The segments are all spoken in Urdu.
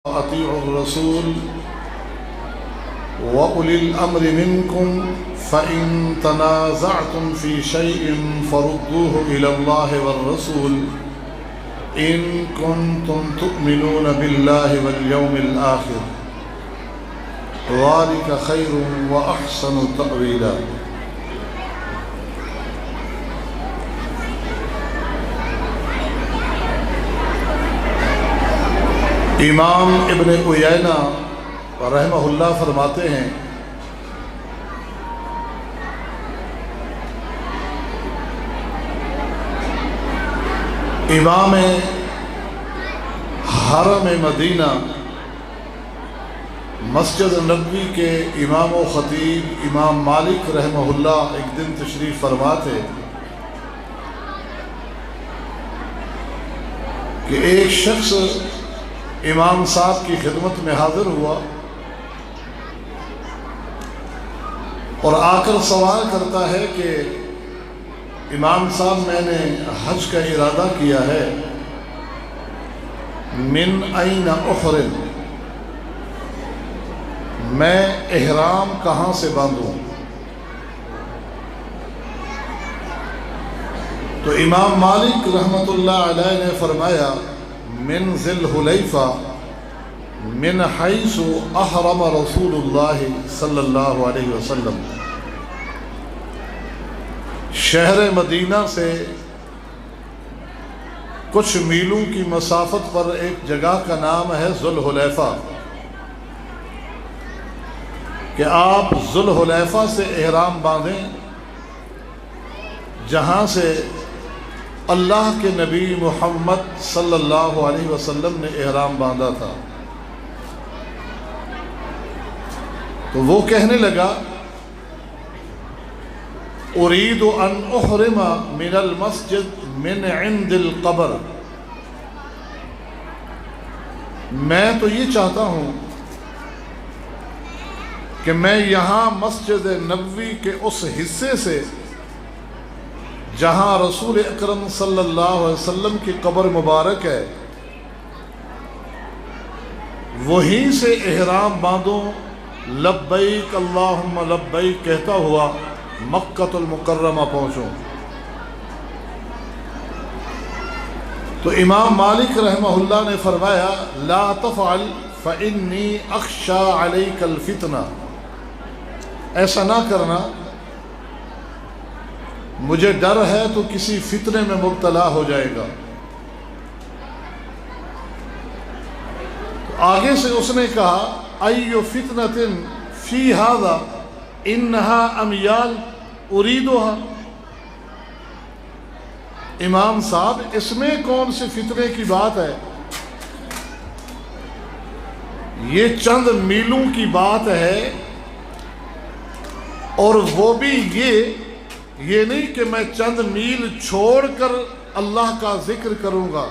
اطیعوا الرسول وأولي الأمر منكم فإن تنازعتم في شيء فردوه إلى الله والرسول إن كنتم تؤمنون بالله واليوم الآخر ذلك خير وأحسن تأويلا۔ امام ابن عیینہ رحمہ اللہ فرماتے ہیں امام حرم مدینہ مسجد نبوی کے امام و خطیب امام مالک رحمہ اللہ ایک دن تشریف فرما تھے کہ ایک شخص امام صاحب کی خدمت میں حاضر ہوا اور آ کر سوال کرتا ہے کہ امام صاحب میں نے حج کا ارادہ کیا ہے، من این احرم، میں احرام کہاں سے باندھوں؟ تو امام مالک رحمۃ اللہ علیہ نے فرمایا من ذی الحلیفہ من حیث احرم رسول اللہ صلی اللہ علیہ وسلم، شہر مدینہ سے کچھ میلوں کی مسافت پر ایک جگہ کا نام ہے ذو الحلیفہ، کہ آپ ذو الحلیفہ سے احرام باندھیں جہاں سے اللہ کے نبی محمد صلی اللہ علیہ وسلم نے احرام باندھا تھا۔ تو وہ کہنے لگا اريد ان احرم من المسجد من عند القبر، میں تو یہ چاہتا ہوں کہ میں یہاں مسجد نبوی کے اس حصے سے جہاں رسول اکرم صلی اللہ علیہ وسلم کی قبر مبارک ہے وہیں سے احرام باندھوں، لبیک اللہم لبیک کہتا ہوا مکۃ المکرمہ پہنچوں۔ تو امام مالک رحمہ اللہ نے فرمایا لا تفعل فإنی اخشى علیک الفتنہ، ایسا نہ کرنا، مجھے ڈر ہے تو کسی فتنے میں مبتلا ہو جائے گا۔ تو آگے سے اس نے کہا ایو فتنۃ فی ھذا انہا امیال اریدھا، امام صاحب اس میں کون سے فتنے کی بات ہے؟ یہ چند میلوں کی بات ہے، اور وہ بھی یہ نہیں کہ میں چند میل چھوڑ کر اللہ کا ذکر کروں گا،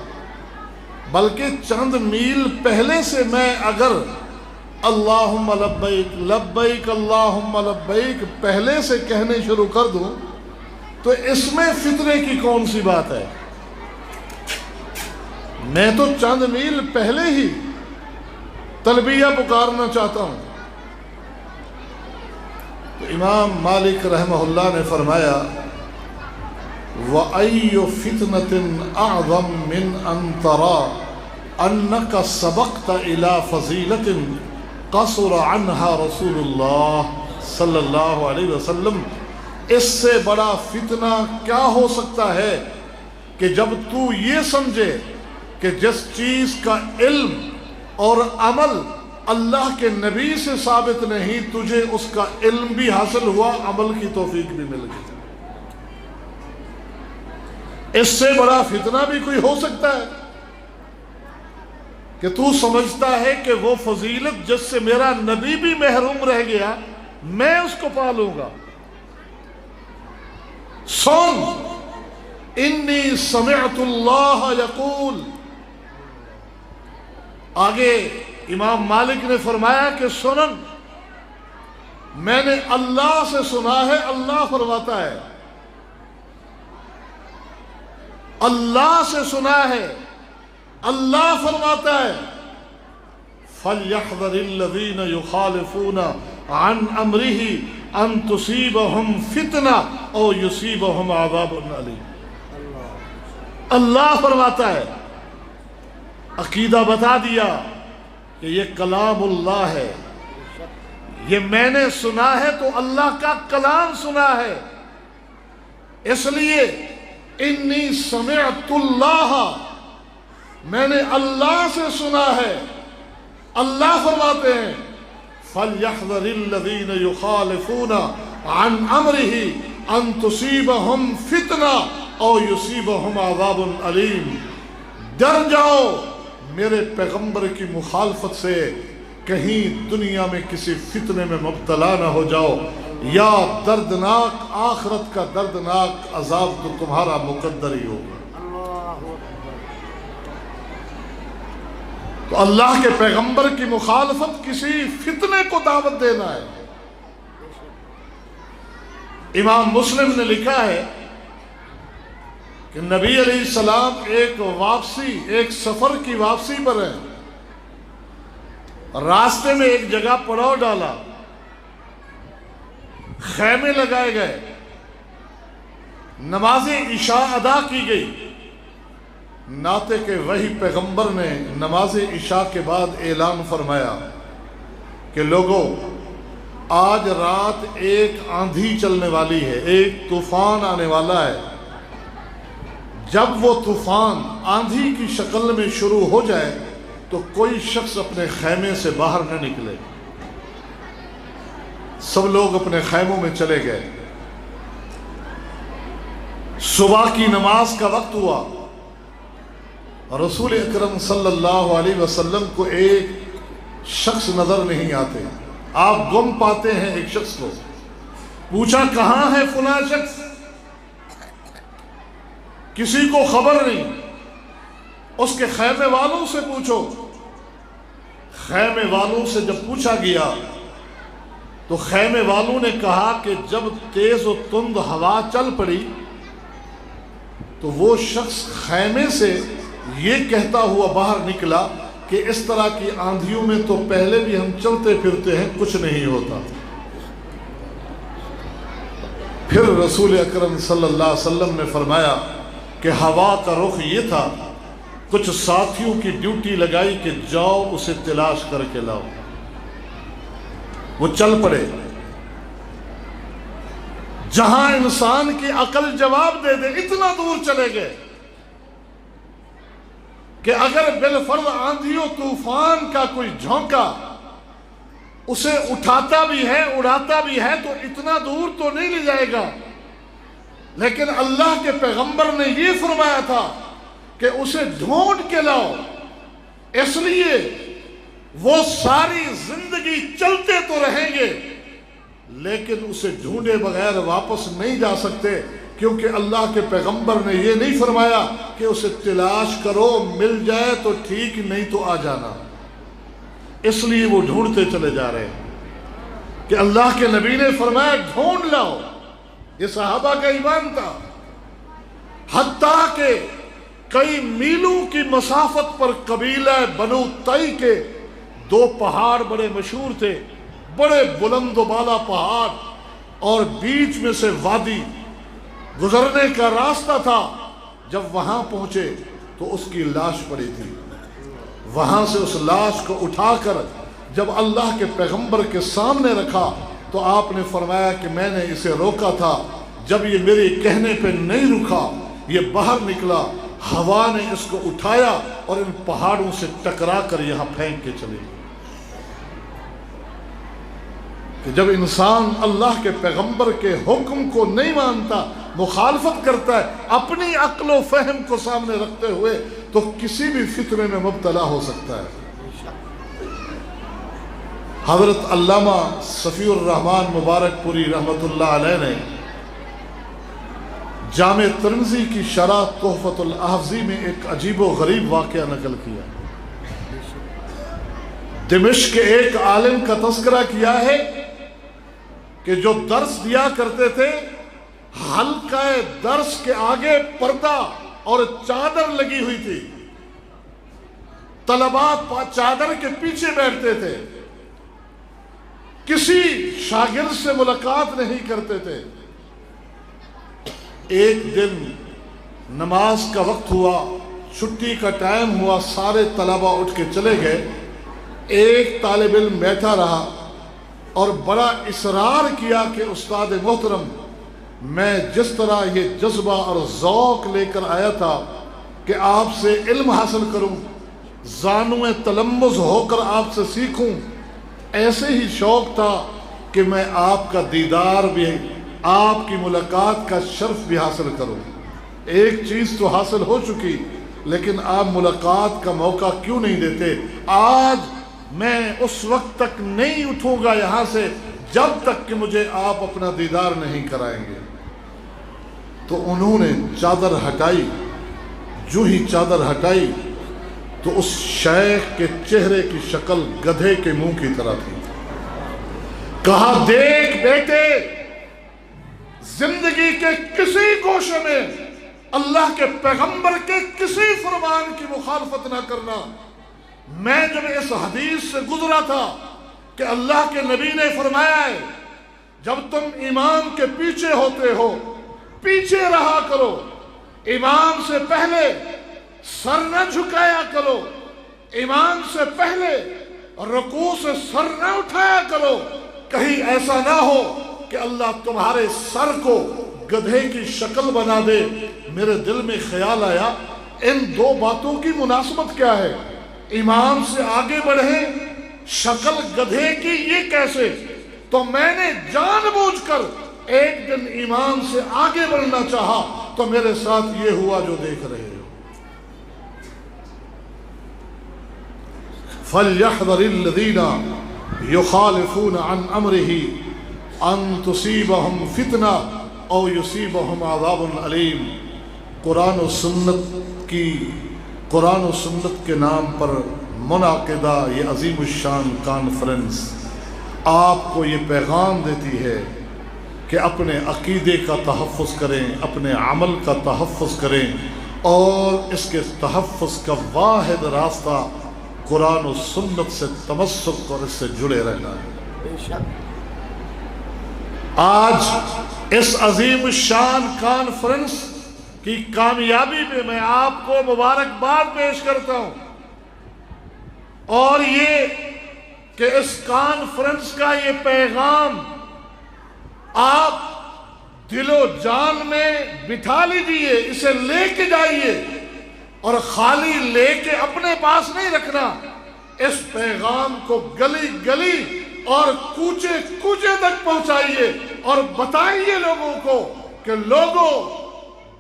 بلکہ چند میل پہلے سے میں اگر اللہم لبیک لبیک اللہم لبیک پہلے سے کہنے شروع کر دوں تو اس میں فتنے کی کون سی بات ہے؟ میں تو چند میل پہلے ہی تلبیہ پکارنا چاہتا ہوں۔ تو امام مالک رحمہ اللہ نے فرمایا وَأَيُّ فِتْنَةٍ أَعْظَمْ مِنْ أَن تَرَى أَنَّكَ سَبَقْتَ إِلَى فَضِيلَةٍ قَصُرَ عَنْهَا رسول اللہ صلی اللہ علیہ وسلم، اس سے بڑا فتنہ کیا ہو سکتا ہے کہ جب تو یہ سمجھے کہ جس چیز کا علم اور عمل اللہ کے نبی سے ثابت نہیں، تجھے اس کا علم بھی حاصل ہوا، عمل کی توفیق بھی مل گئی۔ اس سے بڑا فتنہ بھی کوئی ہو سکتا ہے کہ تو سمجھتا ہے کہ وہ فضیلت جس سے میرا نبی بھی محروم رہ گیا میں اس کو پا لوں گا؟ سن انی سمعت اللہ یقول، آگے امام مالک نے فرمایا کہ سنن، میں نے اللہ سے سنا ہے، اللہ فرماتا ہے، اللہ سے سنا ہے، اللہ فرماتا ہے فَلْيَحْذَرِ الَّذِينَ يُخَالِفُونَ عَنْ أَمْرِهِ أَن تُصِيبَهُمْ فِتْنَةٌ أَوْ يُصِيبَهُمْ عَذَابٌ أَلِيمٌ۔ اللہ فرماتا ہے، عقیدہ بتا دیا کہ یہ کلام اللہ ہے، یہ میں نے سنا ہے تو اللہ کا کلام سنا ہے، اس لیے انی سمعت اللہ، میں نے اللہ سے سنا ہے۔ اللہ فرماتے ہیں فَلْيَحْذَرِ الَّذِينَ يُخَالِفُونَ عَنْ أَمْرِهِ أَن تُصِيبَهُمْ فِتْنَةٌ أَوْ يُصِيبَهُمْ عَذَابٌ أَلِيمٌ۔ ڈر جاؤ میرے پیغمبر کی مخالفت سے، کہیں دنیا میں کسی فتنے میں مبتلا نہ ہو جاؤ، یا دردناک آخرت کا دردناک عذاب تو تمہارا مقدر ہی ہوگا۔ تو اللہ کے پیغمبر کی مخالفت کسی فتنے کو دعوت دینا ہے۔ امام مسلم نے لکھا ہے کہ نبی علیہ السلام ایک سفر کی واپسی پر ہیں، راستے میں ایک جگہ پڑاؤ ڈالا، خیمے لگائے گئے، نماز عشاء ادا کی گئی، ناطے کہ وہی پیغمبر نے نماز عشاء کے بعد اعلان فرمایا کہ لوگوں، آج رات ایک آندھی چلنے والی ہے، ایک طوفان آنے والا ہے، جب وہ طوفان آندھی کی شکل میں شروع ہو جائے تو کوئی شخص اپنے خیمے سے باہر نہ نکلے۔ سب لوگ اپنے خیموں میں چلے گئے۔ صبح کی نماز کا وقت ہوا، رسول اکرم صلی اللہ علیہ وسلم کو ایک شخص نظر نہیں آتے، آپ گم پاتے ہیں ایک شخص کو۔ پوچھا کہاں ہے فلاں شخص، کسی کو خبر نہیں۔ اس کے خیمے والوں سے پوچھو۔ خیمے والوں سے جب پوچھا گیا تو خیمے والوں نے کہا کہ جب تیز و تند ہوا چل پڑی تو وہ شخص خیمے سے یہ کہتا ہوا باہر نکلا کہ اس طرح کی آندھیوں میں تو پہلے بھی ہم چلتے پھرتے ہیں، کچھ نہیں ہوتا۔ پھر رسول اکرم صلی اللہ علیہ وسلم نے فرمایا کہ ہوا کا رخ یہ تھا، کچھ ساتھیوں کی ڈیوٹی لگائی کہ جاؤ اسے تلاش کر کے لاؤ۔ وہ چل پڑے، جہاں انسان کی عقل جواب دے دے اتنا دور چلے گئے کہ اگر بالفرض آندھی و طوفان کا کوئی جھونکا اسے اٹھاتا بھی ہے اڑاتا بھی ہے تو اتنا دور تو نہیں لے جائے گا، لیکن اللہ کے پیغمبر نے یہ فرمایا تھا کہ اسے ڈھونڈ کے لاؤ، اس لیے وہ ساری زندگی چلتے تو رہیں گے لیکن اسے ڈھونڈے بغیر واپس نہیں جا سکتے، کیونکہ اللہ کے پیغمبر نے یہ نہیں فرمایا کہ اسے تلاش کرو، مل جائے تو ٹھیک نہیں تو آ جانا۔ اس لیے وہ ڈھونڈتے چلے جا رہے ہیں کہ اللہ کے نبی نے فرمایا ڈھونڈ لاؤ۔ یہ صحابہ کا ایمان تھا، حتیٰ کہ کئی میلوں کی مسافت پر قبیلہ بنو تئی کے دو پہاڑ بڑے مشہور تھے، بڑے بلند و بالا پہاڑ، اور بیچ میں سے وادی گزرنے کا راستہ تھا۔ جب وہاں پہنچے تو اس کی لاش پڑی تھی، وہاں سے اس لاش کو اٹھا کر جب اللہ کے پیغمبر کے سامنے رکھا تو آپ نے فرمایا کہ میں نے اسے روکا تھا، جب یہ میرے کہنے پہ نہیں رکا یہ باہر نکلا، ہوا نے اس کو اٹھایا اور ان پہاڑوں سے ٹکرا کر یہاں پھینک کے چلے گئے۔ کہ جب انسان اللہ کے پیغمبر کے حکم کو نہیں مانتا، مخالفت کرتا ہے اپنی عقل و فہم کو سامنے رکھتے ہوئے، تو کسی بھی فتنے میں مبتلا ہو سکتا ہے۔ حضرت علامہ صفی الرحمن مبارک پوری رحمت اللہ علیہ نے جامع ترمذی کی شرح تحفۃ الاحوذی میں ایک عجیب و غریب واقعہ نقل کیا۔ دمشق کے ایک عالم کا تذکرہ کیا ہے کہ جو درس دیا کرتے تھے، حلقہ درس کے آگے پردہ اور چادر لگی ہوئی تھی، طلباء چادر کے پیچھے بیٹھتے تھے، کسی شاگرد سے ملاقات نہیں کرتے تھے۔ ایک دن نماز کا وقت ہوا، چھٹی کا ٹائم ہوا، سارے طلباء اٹھ کے چلے گئے، ایک طالب علم بیٹھا رہا اور بڑا اصرار کیا کہ استاد محترم، میں جس طرح یہ جذبہ اور ذوق لے کر آیا تھا کہ آپ سے علم حاصل کروں، زانو تلمذ ہو کر آپ سے سیکھوں، ایسے ہی شوق تھا کہ میں آپ کا دیدار بھی، آپ کی ملاقات کا شرف بھی حاصل کروں۔ ایک چیز تو حاصل ہو چکی، لیکن آپ ملاقات کا موقع کیوں نہیں دیتے؟ آج میں اس وقت تک نہیں اٹھوں گا یہاں سے جب تک کہ مجھے آپ اپنا دیدار نہیں کرائیں گے۔ تو انہوں نے چادر ہٹائی، جو ہی چادر ہٹائی تو اس شیخ کے چہرے کی شکل گدھے کے منہ کی طرح تھی۔ کہا دیکھ بیٹے، زندگی کے کسی گوشے میں اللہ کے پیغمبر کے کسی فرمان کی مخالفت نہ کرنا۔ میں جب اس حدیث سے گزرا تھا کہ اللہ کے نبی نے فرمایا ہے جب تم امام کے پیچھے ہوتے ہو پیچھے رہا کرو، امام سے پہلے سر نہ جھکایا کرو، امام سے پہلے رکوع سے سر نہ اٹھایا کرو، کہیں ایسا نہ ہو کہ اللہ تمہارے سر کو گدھے کی شکل بنا دے۔ میرے دل میں خیال آیا ان دو باتوں کی مناسبت کیا ہے؟ امام سے آگے بڑھے، شکل گدھے کی، یہ کیسے؟ تو میں نے جان بوجھ کر ایک دن امام سے آگے بڑھنا چاہا، تو میرے ساتھ یہ ہوا جو دیکھ رہے ہو۔ فَلْيَحْذَرِ الَّذِينَ يُخَالِفُونَ عَنْ أَمْرِهِ أَن تُصِيبَهُمْ فِتْنَةٌ أَوْ يُصِيبَهُمْ عَذَابٌ أَلِيمٌ۔ قرآن و سنت کے نام پر منعقدہ یہ عظیم الشان کانفرنس آپ کو یہ پیغام دیتی ہے کہ اپنے عقیدے کا تحفظ کریں، اپنے عمل کا تحفظ کریں، اور اس کے تحفظ کا واحد راستہ قرآن و سنت سے تمسک اور اس سے جڑے رہنا ہے۔ آج اس عظیم الشان کانفرنس کی کامیابی میں میں آپ کو مبارکباد پیش کرتا ہوں، اور یہ کہ اس کانفرنس کا یہ پیغام آپ دل و جان میں بٹھا لیجئے، اسے لے کے جائیے، اور خالی لے کے اپنے پاس نہیں رکھنا، اس پیغام کو گلی گلی اور کوچے کوچے تک پہنچائیے اور بتائیے لوگوں کو کہ لوگوں،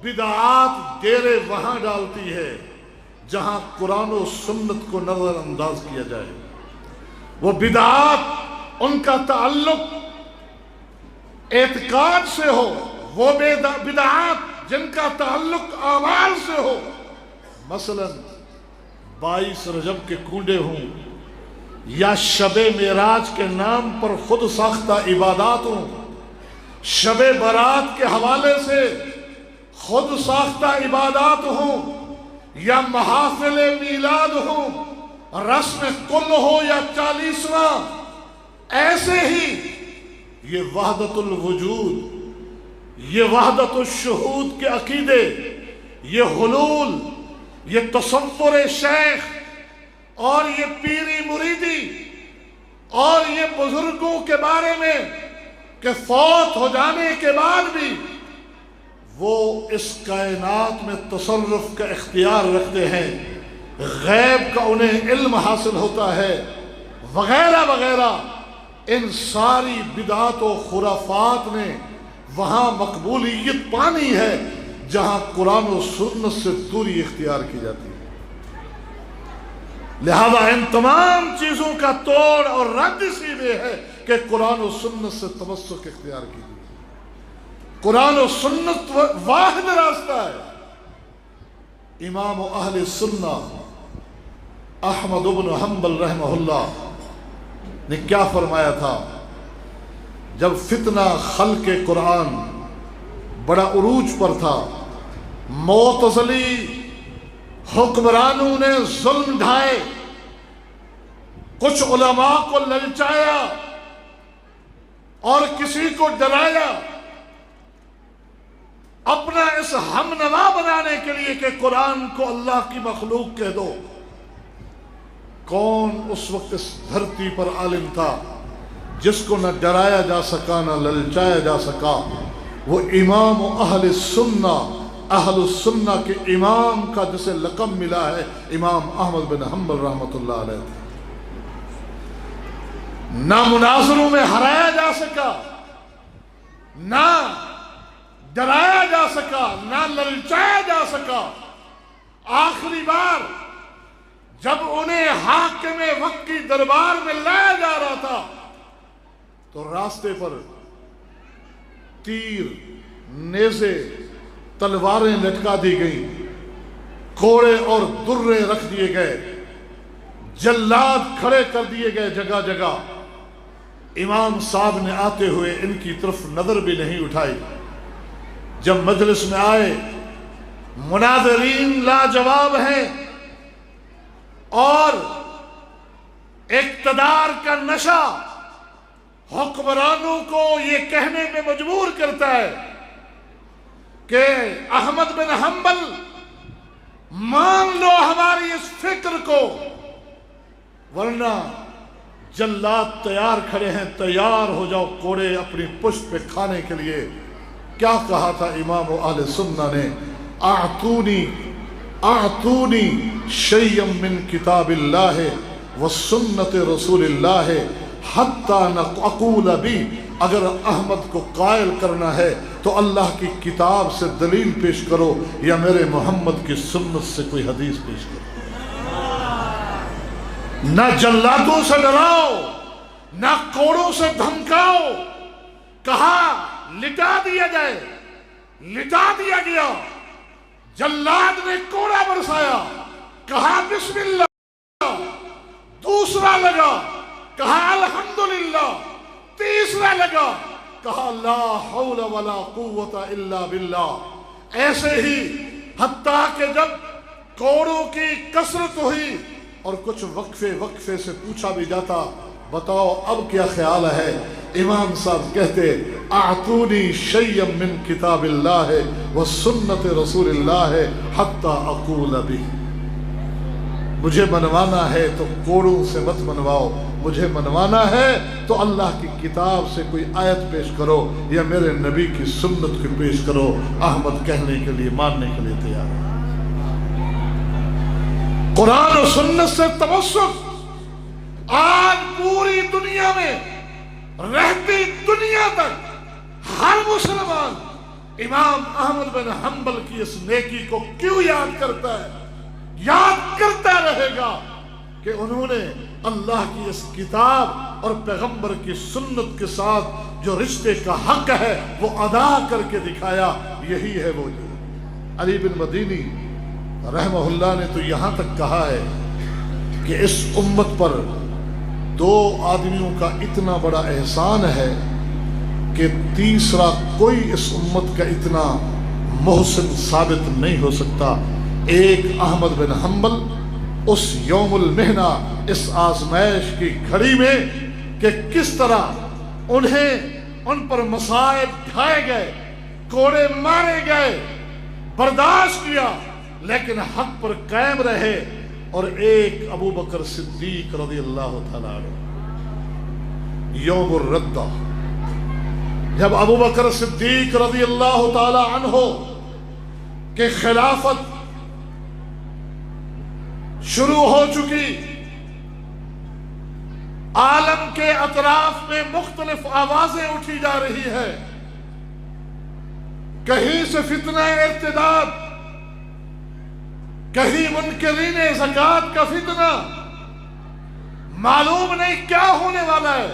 بدعات ڈیرے وہاں ڈالتی ہے جہاں قرآن و سنت کو نظر انداز کیا جائے۔ وہ بدعات ان کا تعلق اعتقاد سے ہو، وہ بدعات جن کا تعلق اعمال سے ہو، مثلا 22 رجب کے کنڈے ہوں، یا شب معراج کے نام پر خود ساختہ عبادات ہوں، شب برات کے حوالے سے خود ساختہ عبادات ہوں، یا محافل میلاد ہوں، رسم کل ہو یا 40واں، ایسے ہی یہ وحدت الوجود، یہ وحدت الشہود کے عقیدے، یہ حلول، یہ تصور شیخ، اور یہ پیری مریدی، اور یہ بزرگوں کے بارے میں کہ فوت ہو جانے کے بعد بھی وہ اس کائنات میں تصرف کا اختیار رکھتے ہیں، غیب کا انہیں علم حاصل ہوتا ہے، وغیرہ وغیرہ، ان ساری بدعات و خرافات نے وہاں مقبولیت پانی ہے جہاں قرآن و سنت سے دوری اختیار کی جاتی ہے۔ لہذا ان تمام چیزوں کا توڑ اور رد اسی میں ہے کہ قرآن و سنت سے تمسک اختیار کیجیے۔ قرآن و سنت واحد راستہ ہے۔ امام اہل سنہ احمد بن حنبل رحمہ اللہ نے کیا فرمایا تھا جب فتنہ خلق قرآن بڑا عروج پر تھا؟ معتزلی حکمرانوں نے ظلم ڈھائے، کچھ علماء کو للچایا اور کسی کو ڈرایا، اپنا اس ہم نوا بنانے کے لیے کہ قرآن کو اللہ کی مخلوق کہہ دو۔ کون اس وقت اس دھرتی پر عالم تھا جس کو نہ ڈرایا جا سکا نہ للچایا جا سکا؟ وہ امام اہل السنہ، اہل السنہ کے امام کا جسے لقب ملا ہے امام احمد بن حنبل رحمۃ اللہ علیہ۔ نہ مناظروں میں ہرایا جا سکا، نہ ڈرایا جا سکا، نہ للچایا جا سکا۔ آخری بار جب انہیں حاکم وقت کی دربار میں لایا جا رہا تھا تو راستے پر تیر، نیزے، تلواریں لٹکا دی گئیں، کوڑے اور درے رکھ دیے گئے، جلاد کھڑے کر دیے گئے جگہ جگہ۔ امام صاحب نے آتے ہوئے ان کی طرف نظر بھی نہیں اٹھائی۔ جب مجلس میں آئے، مناظرین لاجواب ہیں اور اقتدار کا نشہ حکمرانوں کو یہ کہنے میں مجبور کرتا ہے کہ احمد بن حنبل مان لو ہماری اس فکر کو، ورنہ جلاد تیار کھڑے ہیں، تیار ہو جاؤ کوڑے اپنی پشت پہ کھانے کے لیے۔ کیا کہا تھا امام اہل سنہ نے؟ اعطونی شیئا من کتاب اللہ و سنت رسول اللہ حتی اقول بی، اگر احمد کو قائل کرنا ہے تو اللہ کی کتاب سے دلیل پیش کرو یا میرے محمد کی سنت سے کوئی حدیث پیش کرو۔ نہ جلادوں سے ڈراؤ، نہ کوڑوں سے دھمکاؤ، کہا لٹا دیا جائے، لٹا دیا گیا۔ جلاد نے کوڑا برسایا، کہا بسم اللہ، دوسرا لگا، کہا الحمدللہ، تیسرا لگا، کہا لا حول ولا قوت الا باللہ۔ ایسے ہی حتیٰ کہ جب کوڑوں کی کثرت ہوئی اور کچھ وقفے سے پوچھا بھی جاتا بتاؤ اب کیا خیال ہے، امام صاحب کہتے اعطونی شیئا من کتاب اللہ و سنت رسول اللہ حتی اقول بہ۔ مجھے منوانا ہے تو کوڑوں سے مت منواؤ، مجھے منوانا ہے تو اللہ کی کتاب سے کوئی آیت پیش کرو یا میرے نبی کی سنت کو پیش کرو۔ احمد کہنے کے لیے، ماننے کے لیے تیار ہے۔ قرآن و سنت سے تمسک آج پوری دنیا میں، رہتی دنیا تک ہر مسلمان امام احمد بن حنبل کی اس نیکی کو کیوں یاد کرتا ہے؟ یاد کرتا رہے گا کہ انہوں نے اللہ کی اس کتاب اور پیغمبر کی سنت کے ساتھ جو رشتے کا حق ہے وہ ادا کر کے دکھایا۔ یہی ہے وہ جو علی بن مدینی رحمہ اللہ نے تو یہاں تک کہا ہے کہ اس امت پر دو آدمیوں کا اتنا بڑا احسان ہے کہ تیسرا کوئی اس امت کا اتنا محسن ثابت نہیں ہو سکتا۔ ایک احمد بن حنبل اس یوم المحنہ، اس آزمائش کی گھڑی میں کہ کس طرح ان پر مصائب ڈھائے گئے، کوڑے مارے گئے، برداشت کیا لیکن حق پر قائم رہے۔ اور ایک ابو بکر صدیق رضی اللہ تعالیٰ عنہ، یوم الردہ، جب ابو بکر صدیق رضی اللہ تعالیٰ عنہ کہ خلافت شروع ہو چکی، عالم کے اطراف میں مختلف آوازیں اٹھی جا رہی ہے، کہیں سے فتنہ ارتداد، کہیں منکرین زکوٰۃ کا فتنہ، معلوم نہیں کیا ہونے والا ہے۔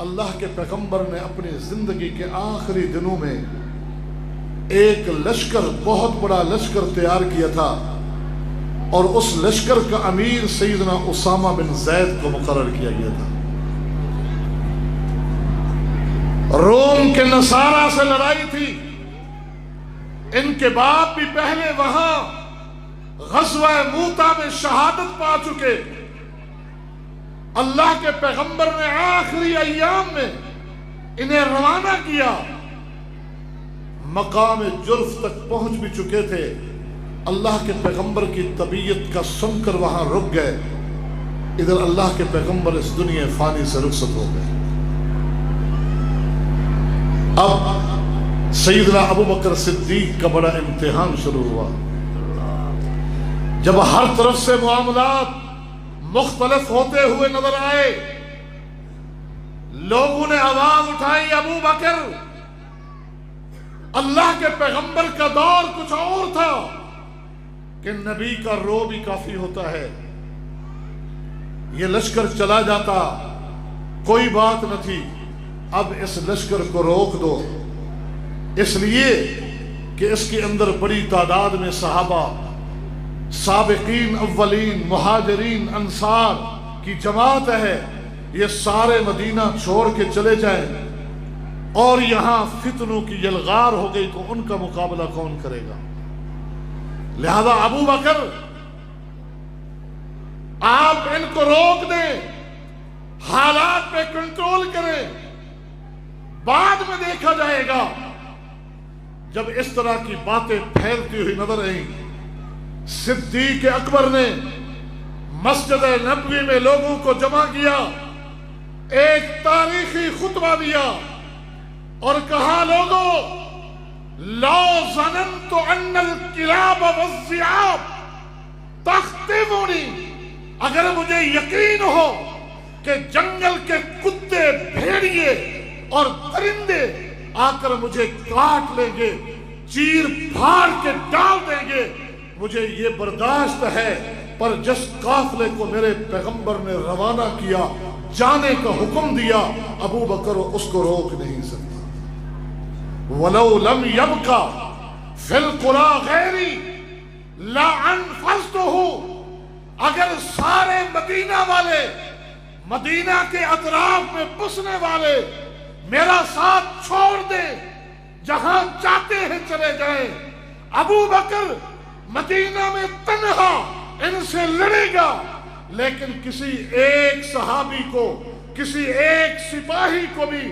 اللہ کے پیغمبر نے اپنی زندگی کے آخری دنوں میں ایک لشکر، بہت بڑا لشکر تیار کیا تھا اور اس لشکر کا امیر سیدنا اسامہ بن زید کو مقرر کیا گیا تھا۔ روم کے نصارہ سے لڑائی تھی، ان کے باپ بھی پہلے وہاں غزوہ موتا میں شہادت پا چکے، اللہ کے پیغمبر نے آخری ایام میں انہیں روانہ کیا، مقام جرف تک پہنچ بھی چکے تھے، اللہ کے پیغمبر کی طبیعت کا سن کر وہاں رک گئے، ادھر اللہ کے پیغمبر اس دنیا فانی سے رخصت ہو گئے۔ اب سیدنا ابو بکر صدیق کا بڑا امتحان شروع ہوا، جب ہر طرف سے معاملات مختلف ہوتے ہوئے نظر آئے، لوگوں نے آواز اٹھائی، ابو بکر، اللہ کے پیغمبر کا دور کچھ اور تھا کہ نبی کا رو بھی کافی ہوتا ہے، یہ لشکر چلا جاتا کوئی بات نہ تھی، اب اس لشکر کو روک دو، اس لیے کہ اس کے اندر بڑی تعداد میں صحابہ، سابقین اولین، مہاجرین، انصار کی جماعت ہے، یہ سارے مدینہ چھوڑ کے چلے جائیں اور یہاں فتنوں کی یلغار ہو گئی تو ان کا مقابلہ کون کرے گا؟ لہذا ابو بکر آپ ان کو روک دیں، حالات پہ کنٹرول کریں، بعد میں دیکھا جائے گا۔ جب اس طرح کی باتیں پھیلتی ہوئی نظر آئیں، صدیق اکبر نے مسجد نبوی میں لوگوں کو جمع کیا، ایک تاریخی خطبہ دیا اور کہا، لوگو لو ظننت ان الکلاب والذئاب تخطفونی، اگر مجھے یقین ہو کہ جنگل کے کتے، بھیڑیے اور درندے آ کر مجھے کاٹ لیں گے، چیر پھاڑ کے ڈال دیں گے، مجھے یہ برداشت ہے، پر جس قافلے کو میرے پیغمبر نے روانہ کیا، جانے کا حکم دیا، ابو بکر اس کو روک نہیں سکتا۔ وَلَوْ لَمْ يَبْقَ فِي الْقُرَىٰ غَيْرِي لَأَنفَذْتُهُ، اگر سارے مدینہ والے، مدینہ کے اطراف میں بسنے والے میرا ساتھ چھوڑ دیں، جہاں چاہتے ہیں چلے جائیں، ابو بکر مدینہ میں تنہا ان سے لڑے گا، لیکن کسی ایک صحابی کو، کسی ایک سپاہی کو بھی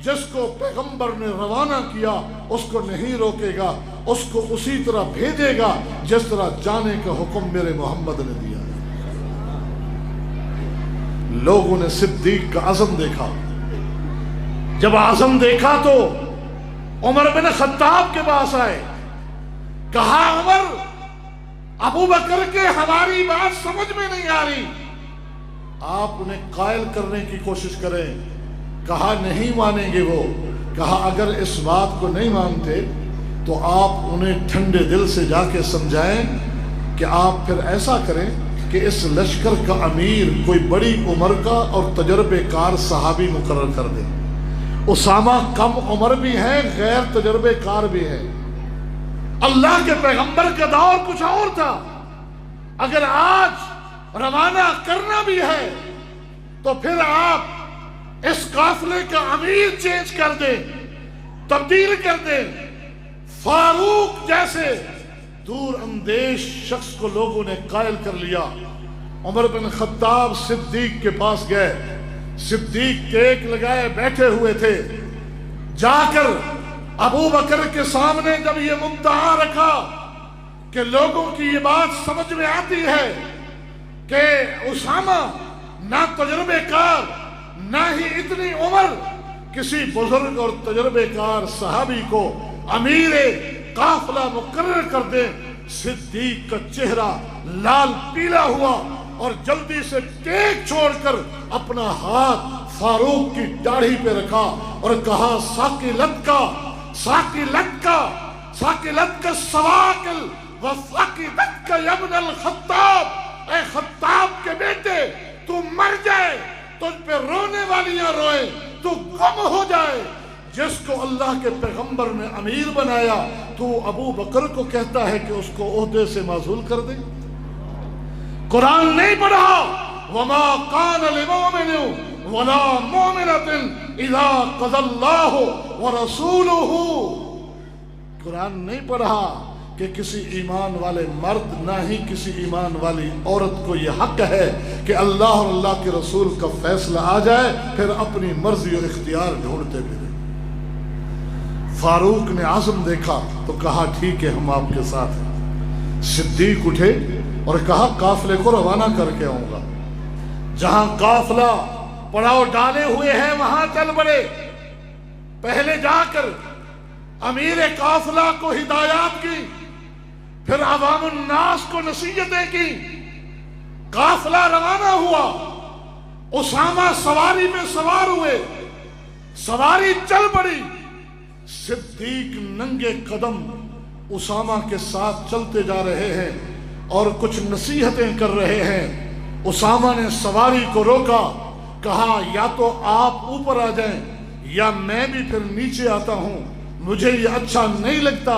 جس کو پیغمبر نے روانہ کیا، اس کو نہیں روکے گا، اس کو اسی طرح بھیجے گا جس طرح جانے کا حکم میرے محمد نے دیا ہے۔ لوگوں نے صدیق کا عزم دیکھا، جب عزم دیکھا تو عمر بن خطاب کے پاس آئے، کہا، عمر، ابو بکر کے ہماری بات سمجھ میں نہیں آ رہی، آپ انہیں قائل کرنے کی کوشش کریں۔ کہا نہیں مانیں گے وہ، کہا اگر اس بات کو نہیں مانتے تو آپ انہیں ٹھنڈے دل سے جا کے سمجھائیں کہ آپ پھر ایسا کریں کہ اس لشکر کا امیر کوئی بڑی عمر کا اور تجربے کار صحابی مقرر کر دیں۔ اسامہ کم عمر بھی ہیں، غیر تجربے کار بھی ہیں، اللہ کے پیغمبر کا دور کچھ اور تھا، اگر آج روانہ کرنا بھی ہے تو پھر آپ اس قافلے کا امیر چینج کر دیں، تبدیل کر دیں۔ فاروق جیسے دور اندیش شخص کو لوگوں نے قائل کر لیا۔ عمر بن خطاب صدیق کے پاس گئے، صدیق ٹیک لگائے بیٹھے ہوئے تھے، جا کر ابو بکر کے سامنے جب یہ مدعا رکھا کہ لوگوں کی یہ بات سمجھ میں آتی ہے کہ اسامہ نہ تجربے کار نہ ہی اتنی عمر، کسی بزرگ اور تجربے کار صحابی کو امیر قافلہ مقرر کر دیں۔ صدیق کا چہرہ لال پیلا ہوا اور جلدی سے ٹیک چھوڑ کر اپنا ہاتھ فاروق کی داڑھی پہ رکھا اور کہا، ساقلت کا سواقل وفاقدت کا ابن الخطاب، اے خطاب کے بیٹے، تو مر جائے، تجھ پہ رونے والیاں روئے، تو گم ہو جائے۔ جس کو اللہ کے پیغمبر نے امیر بنایا تو ابو بکر کو کہتا ہے کہ اس کو عہدے سے معزول کر دیں۔ قرآن نہیں پڑھا، وما كان لمؤمن ولا مؤمنة اذا قضى الله ورسوله، قرآن نہیں پڑھا کہ کسی ایمان والے مرد نہ ہی کسی ایمان والی عورت کو یہ حق ہے کہ اللہ اور اللہ کے رسول کا فیصلہ آ جائے پھر اپنی مرضی اور اختیار ڈھونڈتے پھرے۔ فاروق نے عزم دیکھا تو کہا ٹھیک ہے ہم آپ کے ساتھ ہیں۔ صدیق اٹھے اور کہا قافلے کو روانہ کر کے آؤں گا، جہاں قافلہ پڑاؤ ڈالے ہوئے ہیں وہاں چل پڑے۔ پہلے جا کر امیر قافلہ کو ہدایات کی، پھر عوام الناس کو نصیحتیں کی، قافلہ روانہ ہوا۔ اسامہ سواری میں سوار ہوئے، سواری چل پڑی۔ صدیق ننگے قدم اسامہ کے ساتھ چلتے جا رہے ہیں اور کچھ نصیحتیں کر رہے ہیں۔ اسامہ نے سواری کو روکا، کہا یا تو آپ اوپر آ جائیں یا میں بھی پھر نیچے آتا ہوں، مجھے یہ اچھا نہیں لگتا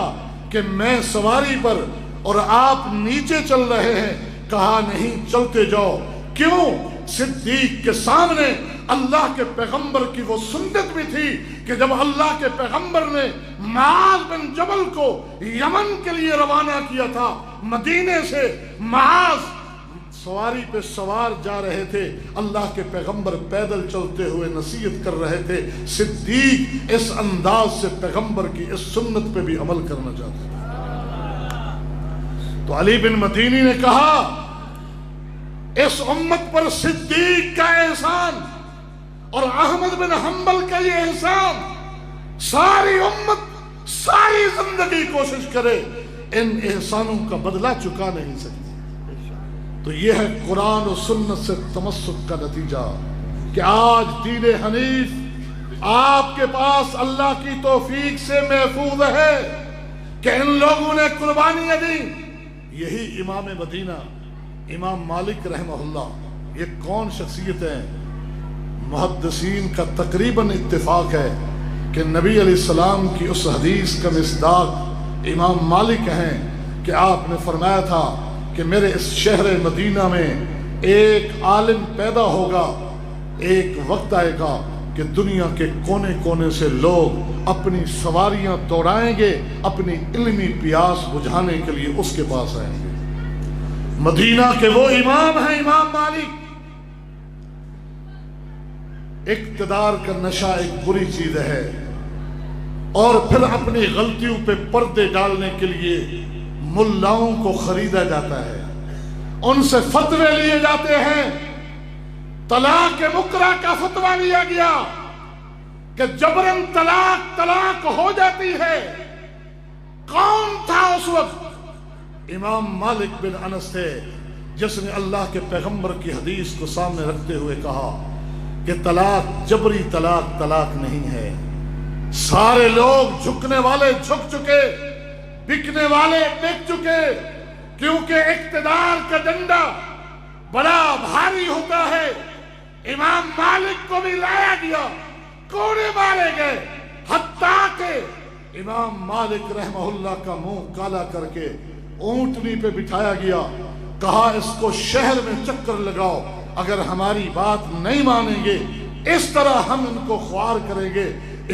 کہ میں سواری پر اور آپ نیچے چل رہے ہیں۔ کہا نہیں چلتے جاؤ۔ کیوں؟ صدیق کے سامنے اللہ کے پیغمبر کی وہ سنت بھی تھی کہ جب اللہ کے پیغمبر نے معاذ بن جبل کو یمن کے لیے روانہ کیا تھا، مدینے سے معاذ سواری پہ سوار جا رہے تھے، اللہ کے پیغمبر پیدل چلتے ہوئے نصیحت کر رہے تھے۔ صدیق اس انداز سے پیغمبر کی اس سنت پہ بھی عمل کرنا چاہتے تھے۔ تو علی بن مدینی نے کہا اس امت پر صدیق کا احسان اور احمد بن حنبل کا یہ احسان، ساری امت ساری زندگی کوشش کرے ان احسانوں کا بدلہ چکا نہیں سکتی۔ تو یہ ہے قرآن و سنت سے تمسک کا نتیجہ کہ آج دین حنیف آپ کے پاس اللہ کی توفیق سے محفوظ ہے کہ ان لوگوں نے قربانیاں دی۔ یہی امام مدینہ امام مالک رحمہ اللہ، یہ کون شخصیت ہیں؟ محدثین کا تقریباً اتفاق ہے کہ نبی علیہ السلام کی اس حدیث کا مصداق امام مالک ہیں کہ آپ نے فرمایا تھا کہ میرے اس شہر مدینہ میں ایک عالم پیدا ہوگا، ایک وقت آئے گا کہ دنیا کے کونے کونے سے لوگ اپنی سواریاں دوڑائیں گے، اپنی علمی پیاس بجھانے کے لیے اس کے پاس آئیں گے۔ مدینہ کے وہ امام ہیں امام مالک۔ اقتدار کا نشہ ایک بری چیز ہے، اور پھر اپنی غلطیوں پہ پردے ڈالنے کے لیے ملاؤں کو خریدا جاتا ہے، ان سے فتوے لیے جاتے ہیں۔ طلاق مکرہ کا فتویٰ لیا گیا کہ جبراً طلاق ہو جاتی ہے۔ کون تھا اس وقت؟ امام مالک بن انس تھے، جس نے اللہ کے پیغمبر کی حدیث کو سامنے رکھتے ہوئے کہا کہ طلاق جبری طلاق نہیں ہے۔ سارے لوگ جھکنے والے جھک چکے، بکنے والے بک چکے، کیونکہ اقتدار کا ڈنڈا بڑا بھاری ہوتا ہے۔ امام مالک کو بھی لایا گیا، کوڑے مارے گئے، حتیٰ کہ امام مالک رحمہ اللہ کا منہ کالا کر کے اونٹنی پہ بٹھایا گیا، کہا اس کو شہر میں چکر لگاؤ، اگر ہماری بات نہیں مانیں گے اس طرح ہم ان کو خوار کریں گے۔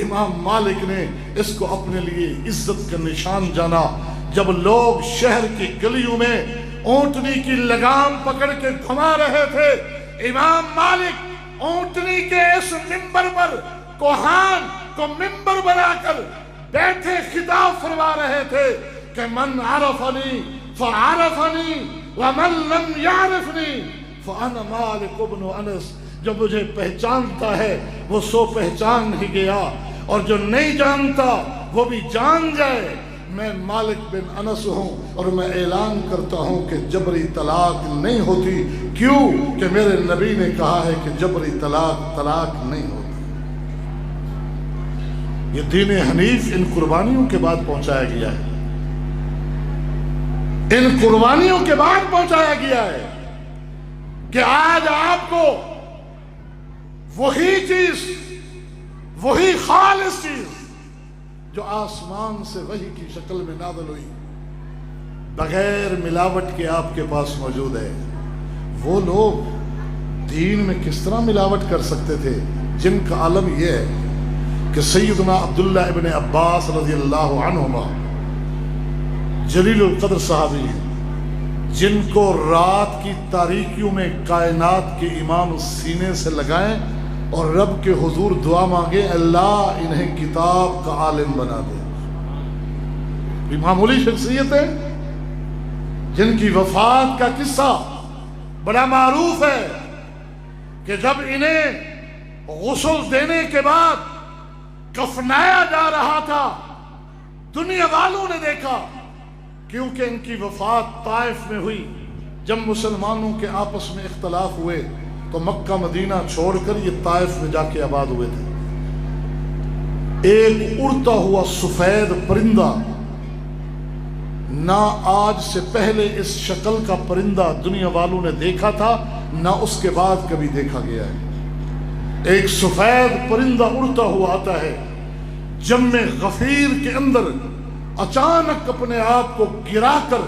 امام مالک نے اس کو اپنے لیے عزت کا نشان جانا۔ جب لوگ شہر کی گلیوں میں اونٹنی کی لگام پکڑ کے گھما رہے تھے، امام مالک اونٹنی کے اس منبر پر کوہان کو منبر بنا کر بیٹھے خطاب فرما رہے تھے کہ من عرفنی فعرفنی ومن لم یعرفنی فانا مالک ابن انس۔ جو مجھے پہچانتا ہے وہ سو پہچان ہی گیا، اور جو نہیں جانتا وہ بھی جان جائے میں مالک بن انس ہوں، اور میں اعلان کرتا ہوں کہ جبری طلاق نہیں ہوتی۔ کیوں؟ کہ میرے نبی نے کہا ہے کہ جبری طلاق نہیں ہوتی۔ یہ دین حنیف ان قربانیوں کے بعد پہنچایا گیا ہے، ان قربانیوں کے بعد پہنچایا گیا ہے کہ آج آپ کو وہی چیز، وہی خالص چیز جو آسمان سے وحی کی شکل میں نازل ہوئی، بغیر ملاوٹ کے آپ کے پاس موجود ہے۔ وہ لوگ دین میں کس طرح ملاوٹ کر سکتے تھے جن کا عالم یہ ہے کہ سیدنا عبداللہ ابن عباس رضی اللہ عنہما جلیل القدر صحابی ہیں جن کو رات کی تاریکیوں میں کائنات کے امام سینے سے لگائیں اور رب کے حضور دعا مانگے اللہ انہیں کتاب کا عالم بنا دے. یہ معمولی شخصیت ہے جن کی وفات کا قصہ بڑا معروف ہے کہ جب انہیں غسل دینے کے بعد کفنایا جا رہا تھا دنیا والوں نے دیکھا، کیونکہ ان کی وفات طائف میں ہوئی. جب مسلمانوں کے آپس میں اختلاف ہوئے تو مکہ مدینہ چھوڑ کر یہ طائف میں جا کے آباد ہوئے تھے. ایک اڑتا ہوا سفید پرندہ، نہ آج سے پہلے اس شکل کا پرندہ دنیا والوں نے دیکھا تھا نہ اس کے بعد کبھی دیکھا گیا ہے. ایک سفید پرندہ اڑتا ہوا آتا ہے، جم غفیر کے اندر اچانک اپنے آپ کو گرا کر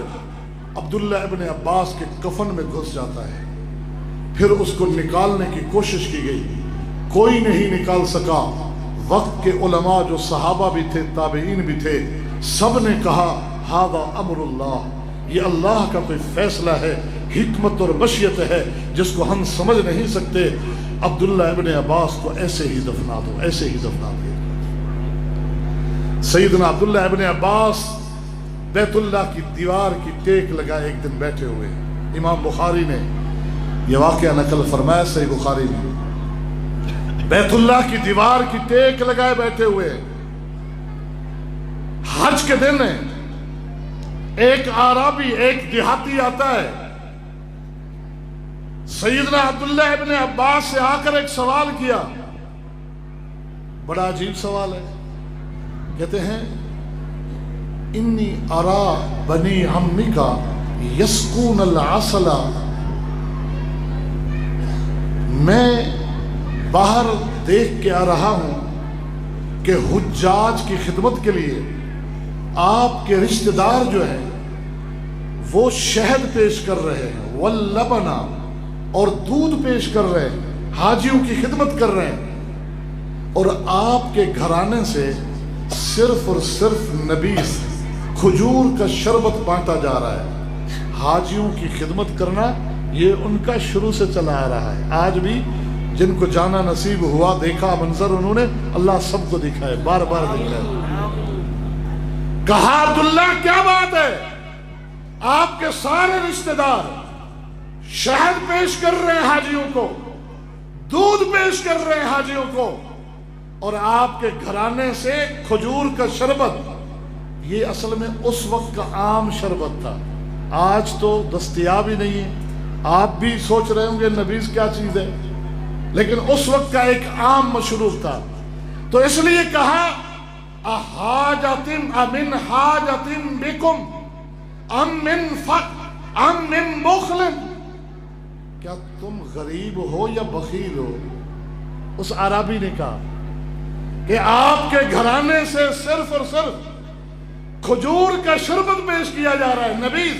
عبداللہ ابن عباس کے کفن میں گھس جاتا ہے. پھر اس کو نکالنے کی کوشش کی گئی، کوئی نہیں نکال سکا. وقت کے علماء جو صحابہ بھی تھے تابعین بھی تھے، سب نے کہا ھذا امر اللہ، یہ اللہ کا کوئی فیصلہ ہے، حکمت اور مشیت ہے جس کو ہم سمجھ نہیں سکتے. عبداللہ ابن عباس کو ایسے ہی دفنا دو، ایسے ہی دفنا دو. سیدنا عبداللہ ابن عباس بیت اللہ کی دیوار کی ٹیک لگائے ایک دن بیٹھے ہوئے. امام بخاری نے یہ واقعہ نقل فرمایا صحیح بخاری میں. بیت اللہ کی دیوار کی ٹیک لگائے بیٹھے ہوئے، حج کے دن ہے. ایک عربی ایک دیہاتی آتا ہے، سیدنا عبداللہ ابن عباس سے آ کر ایک سوال کیا، بڑا عجیب سوال ہے. کہتے ہیں انی ارا بنی عمکا یسقون العسل، میں باہر دیکھ کے آ رہا ہوں کہ حجاج کی خدمت کے لیے آپ کے رشتہ دار جو ہیں وہ شہد پیش کر رہے ہیں، واللبنا، اور دودھ پیش کر رہے ہیں، حاجیوں کی خدمت کر رہے ہیں. اور آپ کے گھرانے سے صرف اور صرف نبیذ کھجور کا شربت بانٹا جا رہا ہے. حاجیوں کی خدمت کرنا یہ ان کا شروع سے چلا آ رہا ہے. آج بھی جن کو جانا نصیب ہوا، دیکھا منظر انہوں نے، اللہ سب کو دکھائے، بار بار دکھائے. کہا عبداللہ کیا بات ہے، آپ کے سارے رشتہ دار شہد پیش کر رہے ہیں حاجیوں کو، دودھ پیش کر رہے ہیں حاجیوں کو، اور آپ کے گھرانے سے کھجور کا شربت. یہ اصل میں اس وقت کا عام شربت تھا، آج تو دستیاب ہی نہیں ہے. آپ بھی سوچ رہے ہوں گے نبیذ کیا چیز ہے، لیکن اس وقت کا ایک عام مشروب تھا. تو اس لیے کہا احاجتم امن حاجتم بکم ام من فقر ام من بخل، کیا تم غریب ہو یا بخیل ہو؟ اس عربی نے کہا کہ آپ کے گھرانے سے صرف اور صرف کھجور کا شربت پیش کیا جا رہا ہے، نبیذ،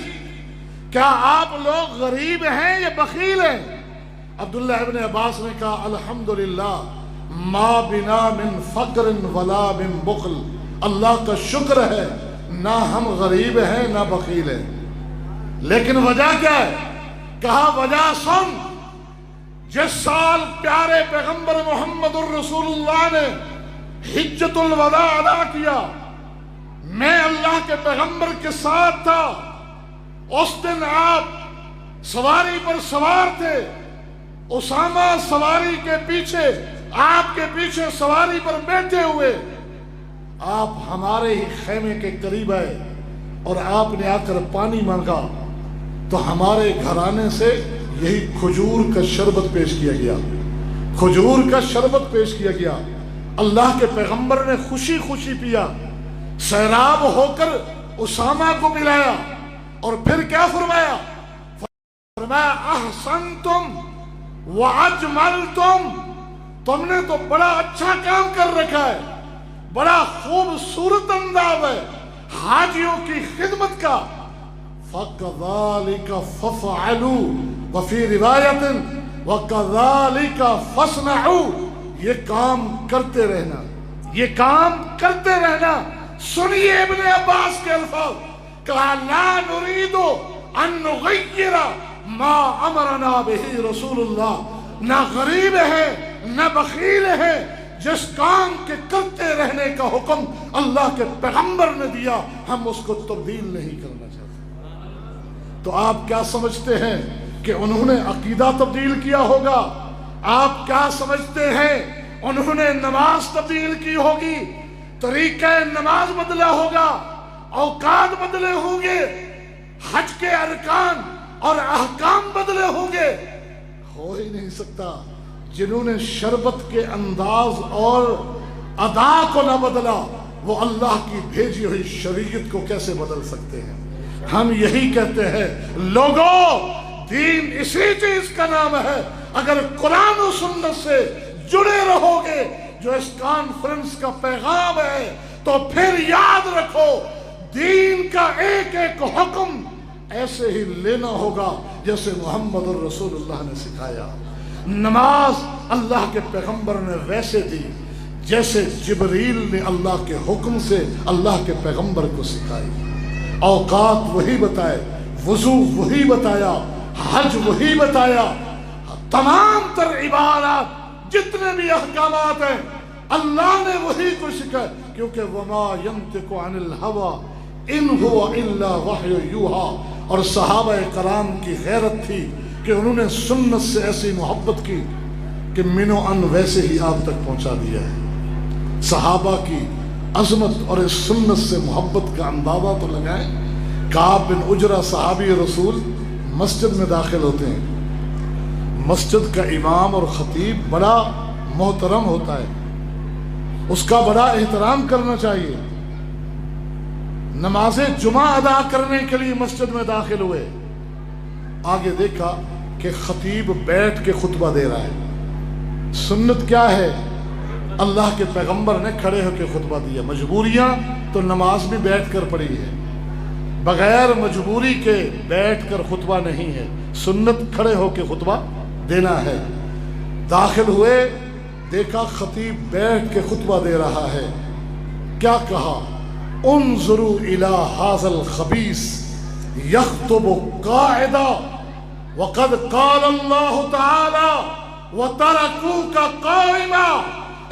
کیا آپ لوگ غریب ہیں یا بخیل ہیں؟ عبداللہ ابن عباس نے کہا الحمدللہ ما بنا من فقر ولا من بخل، اللہ کا شکر ہے نہ ہم غریب ہیں نہ بخیل ہیں. لیکن وجہ کیا ہے؟ کہا وجہ سن، جس سال پیارے پیغمبر محمد الرسول اللہ نے حجت الوداع ادا کیا، میں اللہ کے پیغمبر کے ساتھ تھا. اس دن آپ سواری پر سوار تھے، اسامہ سواری کے پیچھے، آپ کے پیچھے سواری پر بیٹھے ہوئے. آپ ہمارے ہی خیمے کے قریب آئے اور آپ نے آ کر پانی مانگا تو ہمارے گھرانے سے یہی کھجور کا شربت پیش کیا گیا، کھجور کا شربت پیش کیا گیا. اللہ کے پیغمبر نے خوشی خوشی پیا، سیراب ہو کر اسامہ کو پلایا، اور پھر کیا فرمایا؟ فرمایا احسنتم وَأَجْمَلْتُمْ، تم نے تو بڑا اچھا کام کر رکھا ہے، بڑا خوبصورت انداز ہے حاجیوں کی خدمت کا. فَكَذَلِكَ فَفْعَلُوا، وفی روایت وَكَذَلِكَ فَاصْنَعُوا، یہ کام کرتے رہنا، یہ کام کرتے رہنا. سنیے ابن عباس کے الفاظ، کہا لا نريد ان نغیر ما امرنا به رسول اللہ، نہ غریب ہے نہ بخیل ہے، جس کام کے کرتے رہنے کا حکم اللہ کے پیغمبر نے دیا ہم اس کو تبدیل نہیں کرنا چاہتے۔ تو آپ کیا سمجھتے ہیں کہ انہوں نے عقیدہ تبدیل کیا ہوگا؟ آپ کیا سمجھتے ہیں انہوں نے نماز تبدیل کی ہوگی، طریقہ نماز بدلا ہوگا، اوقات بدلے ہوں گے، حج کے ارکان اور احکام بدلے ہوں گے؟ ہو ہی نہیں سکتا۔ جنہوں نے شربت کے انداز اور ادا کو نہ بدلا، وہ اللہ کی بھیجی ہوئی شریعت کو کیسے بدل سکتے ہیں؟ ہم یہی کہتے ہیں لوگوں، دین اسی چیز کا نام ہے۔ اگر قرآن و سنت سے جڑے رہو گے، جو اس کانفرنس کا پیغام ہے، تو پھر یاد رکھو دین کا ایک ایک حکم ایسے ہی لینا ہوگا جیسے محمد الرسول اللہ نے سکھایا۔ نماز اللہ کے پیغمبر نے ویسے دی جیسے جبریل نے اللہ کے حکم سے اللہ کے پیغمبر کو سکھائی۔ اوقات وہی بتائے، وضو وہی بتایا، حج وہی بتایا، تمام تر عبادات جتنے بھی احکامات ہیں اللہ نے وہی کو سکھایا، کیونکہ وما ينطق عن الهوى ان هو الا وحی یوحی۔ اور صحابہ کرام کی غیرت تھی کہ انہوں نے سنت سے ایسی محبت کی کہ منو ان ویسے ہی آپ تک پہنچا دیا ہے۔ صحابہ کی عظمت اور اس سنت سے محبت کا اندازہ تو لگائیں۔ کعب بن عجرہ صحابی رسول مسجد میں داخل ہوتے ہیں، مسجد کا امام اور خطیب بڑا محترم ہوتا ہے، اس کا بڑا احترام کرنا چاہیے۔ نماز جمعہ ادا کرنے کے لیے مسجد میں داخل ہوئے، آگے دیکھا کہ خطیب بیٹھ کے خطبہ دے رہا ہے۔ سنت کیا ہے؟ اللہ کے پیغمبر نے کھڑے ہو کے خطبہ دیا۔ مجبوریاں تو نماز بھی بیٹھ کر پڑھی ہے، بغیر مجبوری کے بیٹھ کر خطبہ نہیں ہے، سنت کھڑے ہو کے خطبہ دینا ہے۔ داخل ہوئے، دیکھا خطیب بیٹھ کے خطبہ دے رہا ہے۔ کیا کہا؟ انظروا الى هذا الخبيث يخطب قاعدا وقد قال الله تعالى وتركوك قائما۔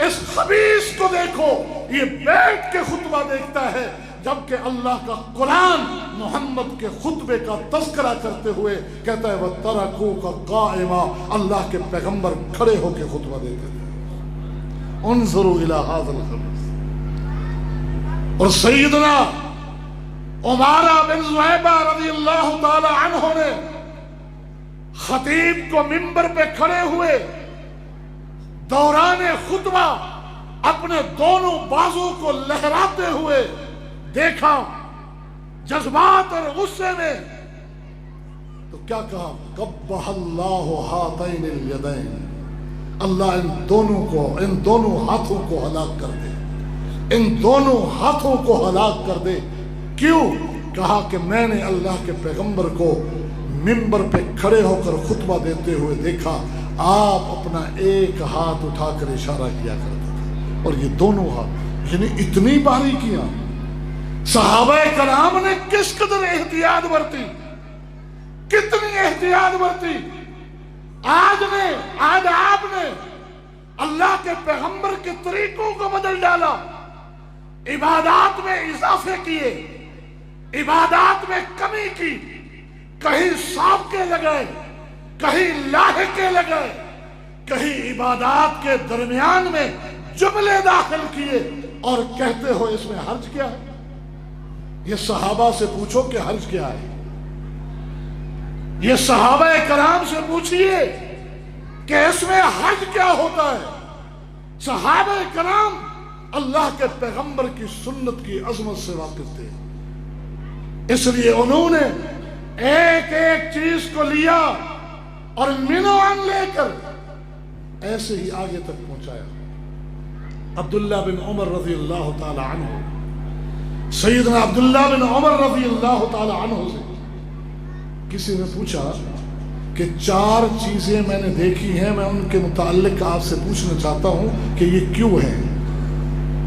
اس خبیث کو دیکھو، یہ بیٹھ کے خطبہ دیکھتا ہے، جبکہ اللہ کا قرآن محمد کے خطبے کا تذکرہ کرتے ہوئے کہتا ہے وَتَرَكُوكَ قَائِمًا۔ اللہ کے پیغمبر کھڑے ہو کے خطبہ دیتے تھے۔ انظروا الى هذا الخبیث۔ اور سیدنا عمارہ بن زہیبہ رضی اللہ تعالی عنہ نے خطیب کو منبر پہ کھڑے ہوئے دوران خطبہ اپنے دونوں بازو کو لہراتے ہوئے دیکھا، جذبات اور غصے میں، تو کیا کہا؟ قبح اللہ ہاتین الیدین۔ اللہ ان دونوں ہاتھوں کو ہلاک کر دے، ان دونوں ہاتھوں کو ہلاک کر دے۔ کیوں؟ کہا کہ میں نے اللہ کے پیغمبر کو منبر پہ کھڑے ہو کر خطبہ دیتے ہوئے دیکھا، آپ اپنا ایک ہاتھ اٹھا کر اشارہ کیا کرتے تھے اور یہ دونوں ہاتھ، یعنی اتنی باریکیاں۔ صحابہ کرام نے کس قدر احتیاط برتی، کتنی احتیاط برتی۔ آج آپ نے اللہ کے پیغمبر کے طریقوں کو بدل ڈالا، عبادات میں اضافے کیے، عبادات میں کمی کی، کہیں سابقے لگائے، کہیں لاحقے لگائے، کہیں عبادات کے درمیان میں جملے داخل کیے اور کہتے ہو اس میں حرج کیا ہے؟ یہ صحابہ سے پوچھو کہ حرج کیا ہے، یہ صحابہ کرام سے پوچھئے کہ اس میں حرج کیا ہوتا ہے۔ صحابہ کرام اللہ کے پیغمبر کی سنت کی عظمت سے واقف تھے، اس لیے انہوں نے ایک ایک چیز کو لیا اور منوان لے کر ایسے ہی آگے تک پہنچایا۔ عبداللہ بن عمر رضی اللہ تعالی عنہ، سیدنا عبداللہ بن عمر رضی اللہ تعالی عنہ سے کسی نے پوچھا کہ 4 چیزیں میں نے دیکھی ہیں، میں ان کے متعلق آپ سے پوچھنا چاہتا ہوں کہ یہ کیوں ہے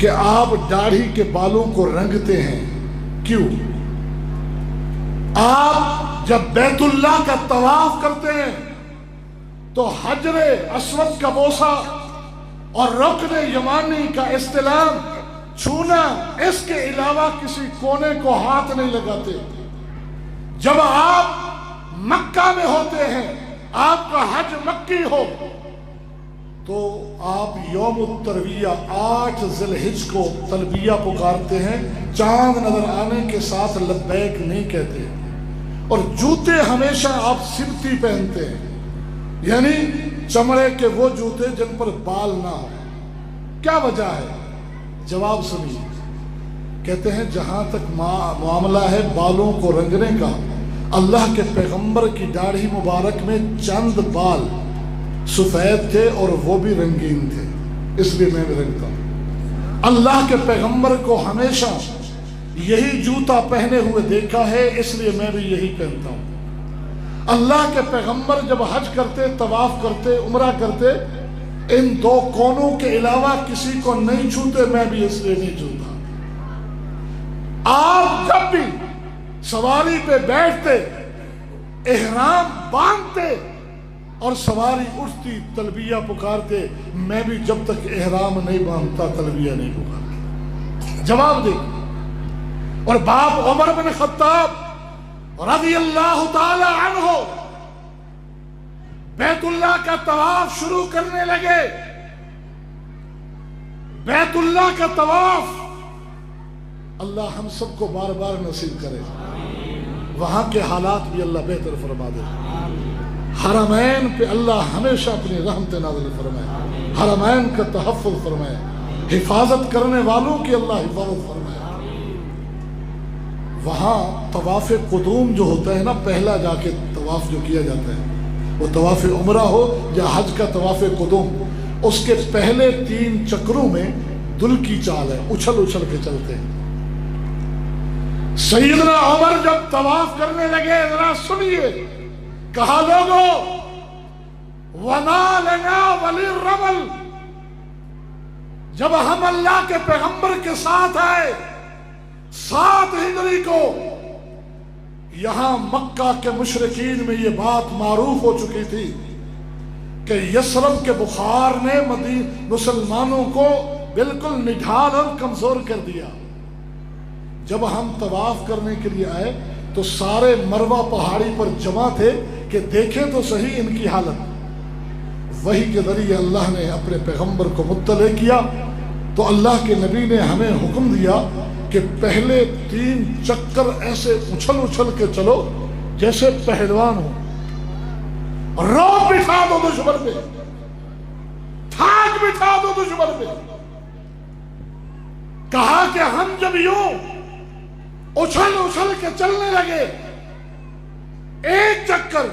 کہ آپ داڑھی کے بالوں کو رنگتے ہیں، کیوں؟ آپ جب بیت اللہ کا طواف کرتے ہیں تو حجر اسود کا بوسہ اور رکن یمانی کا استلام چھونا، اس کے علاوہ کسی کونے کو ہاتھ نہیں لگاتے۔ جب آپ مکہ میں ہوتے ہیں، آپ کا حج مکی ہو، تو آپ یوم الترویہ 8 ذی الحجہ کو تلبیہ پکارتے ہیں، چاند نظر آنے کے ساتھ لبیک نہیں کہتے، اور جوتے ہمیشہ آپ سبتی پہنتے ہیں، یعنی چمڑے کے وہ جوتے جن پر بال نہ ہو۔ کیا وجہ ہے؟ جواب سنیے۔ کہتے ہیں جہاں تک معاملہ ہے بالوں کو رنگنے کا، اللہ کے پیغمبر کی داڑھی مبارک میں چند بال سفید تھے اور وہ بھی رنگین تھے، اس لیے میں بھی رنگتا ہوں۔ اللہ کے پیغمبر کو ہمیشہ یہی جوتا پہنے ہوئے دیکھا ہے، اس لیے میں بھی یہی پہنتا ہوں۔ اللہ کے پیغمبر جب حج کرتے، طواف کرتے، عمرہ کرتے، ان 2 کونوں کے علاوہ کسی کو نہیں چھوتے، میں بھی اس لیے نہیں چھوتا۔ آپ جب بھی سواری پہ بیٹھتے، احرام باندھتے اور سواری اٹھتی تلبیہ پکارتے، میں بھی جب تک احرام نہیں باندھتا تلبیہ نہیں پکارتا۔ جواب دے۔ اور باپ عمر بن خطاب رضی اللہ تعالی عنہ بیت اللہ کا طواف شروع کرنے لگے۔ بیت اللہ کا طواف اللہ ہم سب کو بار بار نصیب کرے، وہاں کے حالات بھی اللہ بہتر فرما دے، حرمین پہ اللہ ہمیشہ اپنی رحمت نازل فرمائے، حرمین کا تحفظ فرمائے، حفاظت کرنے والوں کی اللہ حفاظت فرمائے۔ وہاں طواف قدوم جو ہوتا ہے نا، پہلا جا کے طواف جو کیا جاتا ہے، وہ طواف عمرہ ہو یا حج کا طواف قدوم، اس کے پہلے 3 چکروں میں دل کی چال ہے، اچھل اچھل کے چلتے ہیں۔ سیدنا عمر جب طواف کرنے لگے، ذرا سنیے، کہا لوگو وَمَا لَنَا وَلِلرَّمَلِ، جب ہم اللہ کے پیغمبر کے ساتھ آئے 7 ہجری کو، یہاں مکہ کے مشرکین میں یہ بات معروف ہو چکی تھی کہ یثرب کے بخار نے مسلمانوں کو بالکل نڈھال اور کمزور کر دیا۔ جب ہم طواف کرنے کے لیے آئے تو سارے مروہ پہاڑی پر جمع تھے کہ دیکھیں تو صحیح ان کی حالت۔ وحی کے ذریعے اللہ نے اپنے پیغمبر کو مطلع کیا، تو اللہ کے نبی نے ہمیں حکم دیا کہ پہلے 3 چکر ایسے اچھل اچھل کے چلو جیسے پہلوان ہو، روب بٹھا دو دشمن پہ، تھاک بٹھا دو دشمن پہ۔ کہا کہ ہم جب یوں اچھل اچھل کے چلنے لگے، 1 چکر،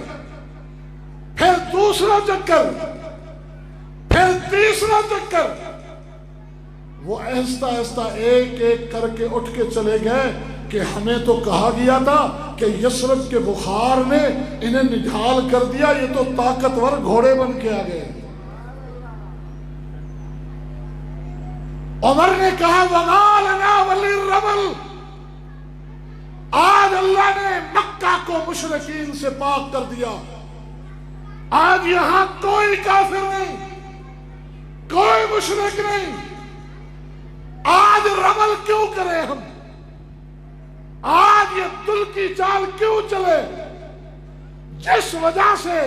پھر دوسرا چکر، پھر تیسرا چکر، وہ آہستہ آہستہ ایک ایک کر کے اٹھ کے چلے گئے کہ ہمیں تو کہا گیا تھا کہ یثرب کے بخار نے انہیں نڈھال کر دیا، یہ تو طاقتور گھوڑے بن کے آ گئے۔ عمر نے کہا وَمَا لَنَا وَلِلرَّمَلِ، آج اللہ نے مکہ کو مشرکین سے پاک کر دیا، آج یہاں کوئی کافر نہیں، کوئی مشرک نہیں، آج رمل کیوں کریں ہم، آج یہ دل کی چال کیوں چلے؟ جس وجہ سے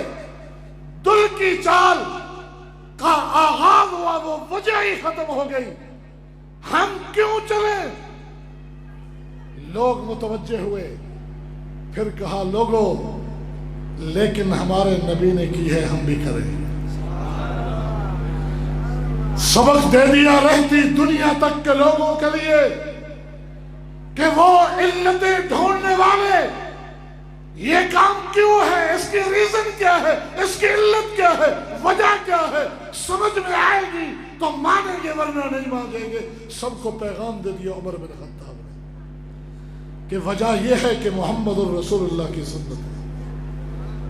دل کی چال کا آغاز ہوا وہ وجہ ہی ختم ہو گئی، ہم کیوں چلیں؟ لوگ متوجہ ہوئے، پھر کہا لوگو لیکن ہمارے نبی نے کی ہے، ہم بھی کریں۔ سبق دے دیا رہتی دنیا تک کے لوگوں کے لیے کہ وہ علتیں ڈھونڈنے والے یہ کام کیوں ہے، اس کی ریزن کیا ہے، اس کی علت کیا ہے، وجہ کیا ہے، سمجھ میں آئے گی تو مانیں گے ورنہ نہیں مانیں گے۔ سب کو پیغام دے دیا عمر بن خطاب نے کہ وجہ یہ ہے کہ محمد الرسول اللہ کی سنت ہے،